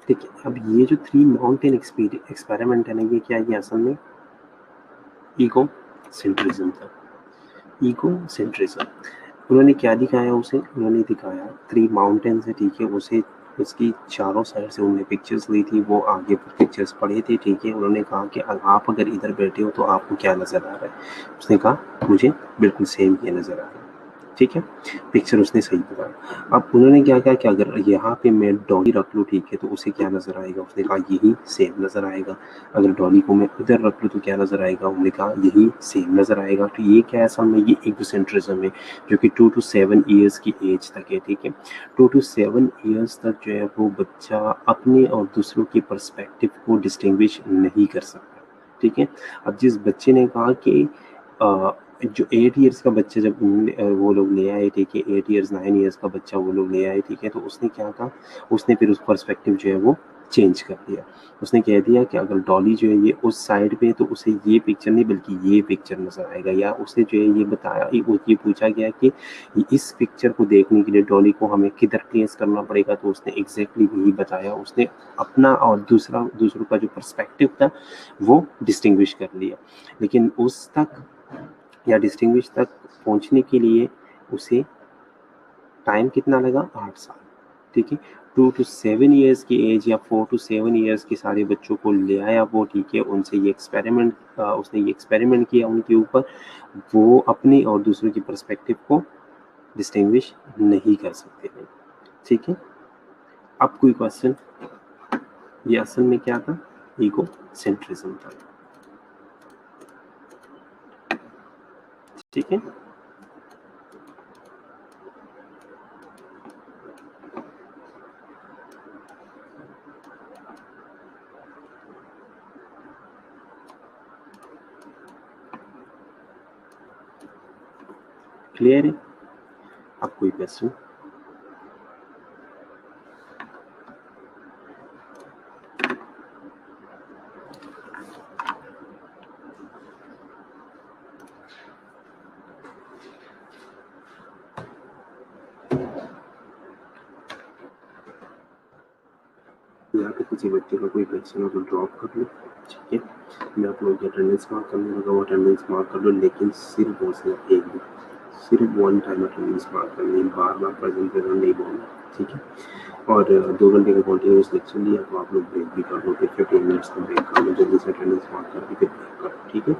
है, अब ये जो 3 माउंटेन एक्सपेरिमेंट है ना, ये क्या है, ये असल में ईगो सेंट्रिज्म था। ईगो सेंट्रिज्म उन्होंने क्या दिखाया, उन्होंने दिखाया 3 माउंटेन्स है, ठीक है, उसे उसकी चारों साइड से उन्होंने पिक्चर्स ली थी, वो आगे पर पिक्चर्स पढ़े थे, ठीक है। उन्होंने कहा कि आप अगर इधर बैठे हो तो आपको क्या नज़र आ रहा है, उसने कहा मुझे बिल्कुल सेम ये नज़र आ रहा है, ठीक है, पिक्चर उसने सही बताया। अब उन्होंने क्या कहा कि अगर यहाँ पे मैं डॉली रख लूँ, ठीक है, तो उसे क्या नज़र आएगा, उसने कहा यही सेम नज़र आएगा। अगर डॉली को मैं उधर रख लूँ तो क्या नज़र आएगा, उन्होंने कहा यही सेम नज़र आएगा। तो ये क्या है, असल में ये इगोसेंट्रिज्म है, जो कि 2 to 7 ईयर्स की एज तक है, ठीक है। 2 to 7 ईयर्स तक जो है वो बच्चा अपने और दूसरों की पर्सपेक्टिव को डिस्टिंग्विश नहीं कर सकता, ठीक है। अब जिस बच्चे ने कहा कि जो 8 ईयर्स का बच्चा जब वो लोग ले आए, ठीक है, 8 ईयर्स 9 ईयर्स का बच्चा वो लोग ले आए, ठीक है, तो उसने क्या कहा, उसने फिर उस पर्सपेक्टिव जो है वो चेंज कर दिया। उसने कह दिया कि अगर डॉली जो है ये उस साइड पे, तो उसे ये पिक्चर नहीं बल्कि ये पिक्चर नजर आएगा। या उसने जो है ये बताया, ये पूछा गया कि इस पिक्चर को देखने के लिए डॉली को हमें किधर प्लेस करना पड़ेगा, तो उसने एग्जैक्टली यही बताया। उसने अपना और दूसरों का जो पर्सपेक्टिव था वो डिस्टिंग्विश कर लिया। लेकिन उस तक या डिस्टिंग्विश तक पहुंचने के लिए उसे टाइम कितना लगा, 8 साल, ठीक है। 2 to 7 ईयर्स की एज या 4 to 7 ईयर्स के सारे बच्चों को ले आया वो, ठीक है, उनसे ये उसने ये एक्सपेरिमेंट किया उनके ऊपर। वो अपनी और दूसरों की पर्सपेक्टिव को डिस्टिंग्विश नहीं कर सकते थे, ठीक है। अब कोई क्वेश्चन, ये असल में क्या था, ईगो सेंट्रिज्म था, ठीक है। क्लियर है, अब कोई क्वेश्चन? यहाँ पे किसी बच्चे का कोई क्वेश्चन हो तो ड्रॉप कर लो, ठीक है। मैं आप लोगों की अटेंडेंस मार्क करने लगा, वो अटेंडेंस मार्क कर लो, लेकिन सिर्फ और सिर्फ एक दिन, सिर्फ 1 टाइम अटेंडेंस मार्क करनी, बार बार प्रेजेंट करना नहीं बोलना, ठीक है। और 2 घंटे का कॉन्टिन्यूस लेक्चर लिया तो आप लोग ब्रेक भी कर लो, 15 मिनट्स का ब्रेक कर लो, जल्दी से अटेंडेंस मार्क करके फिर ब्रेक करो, ठीक है।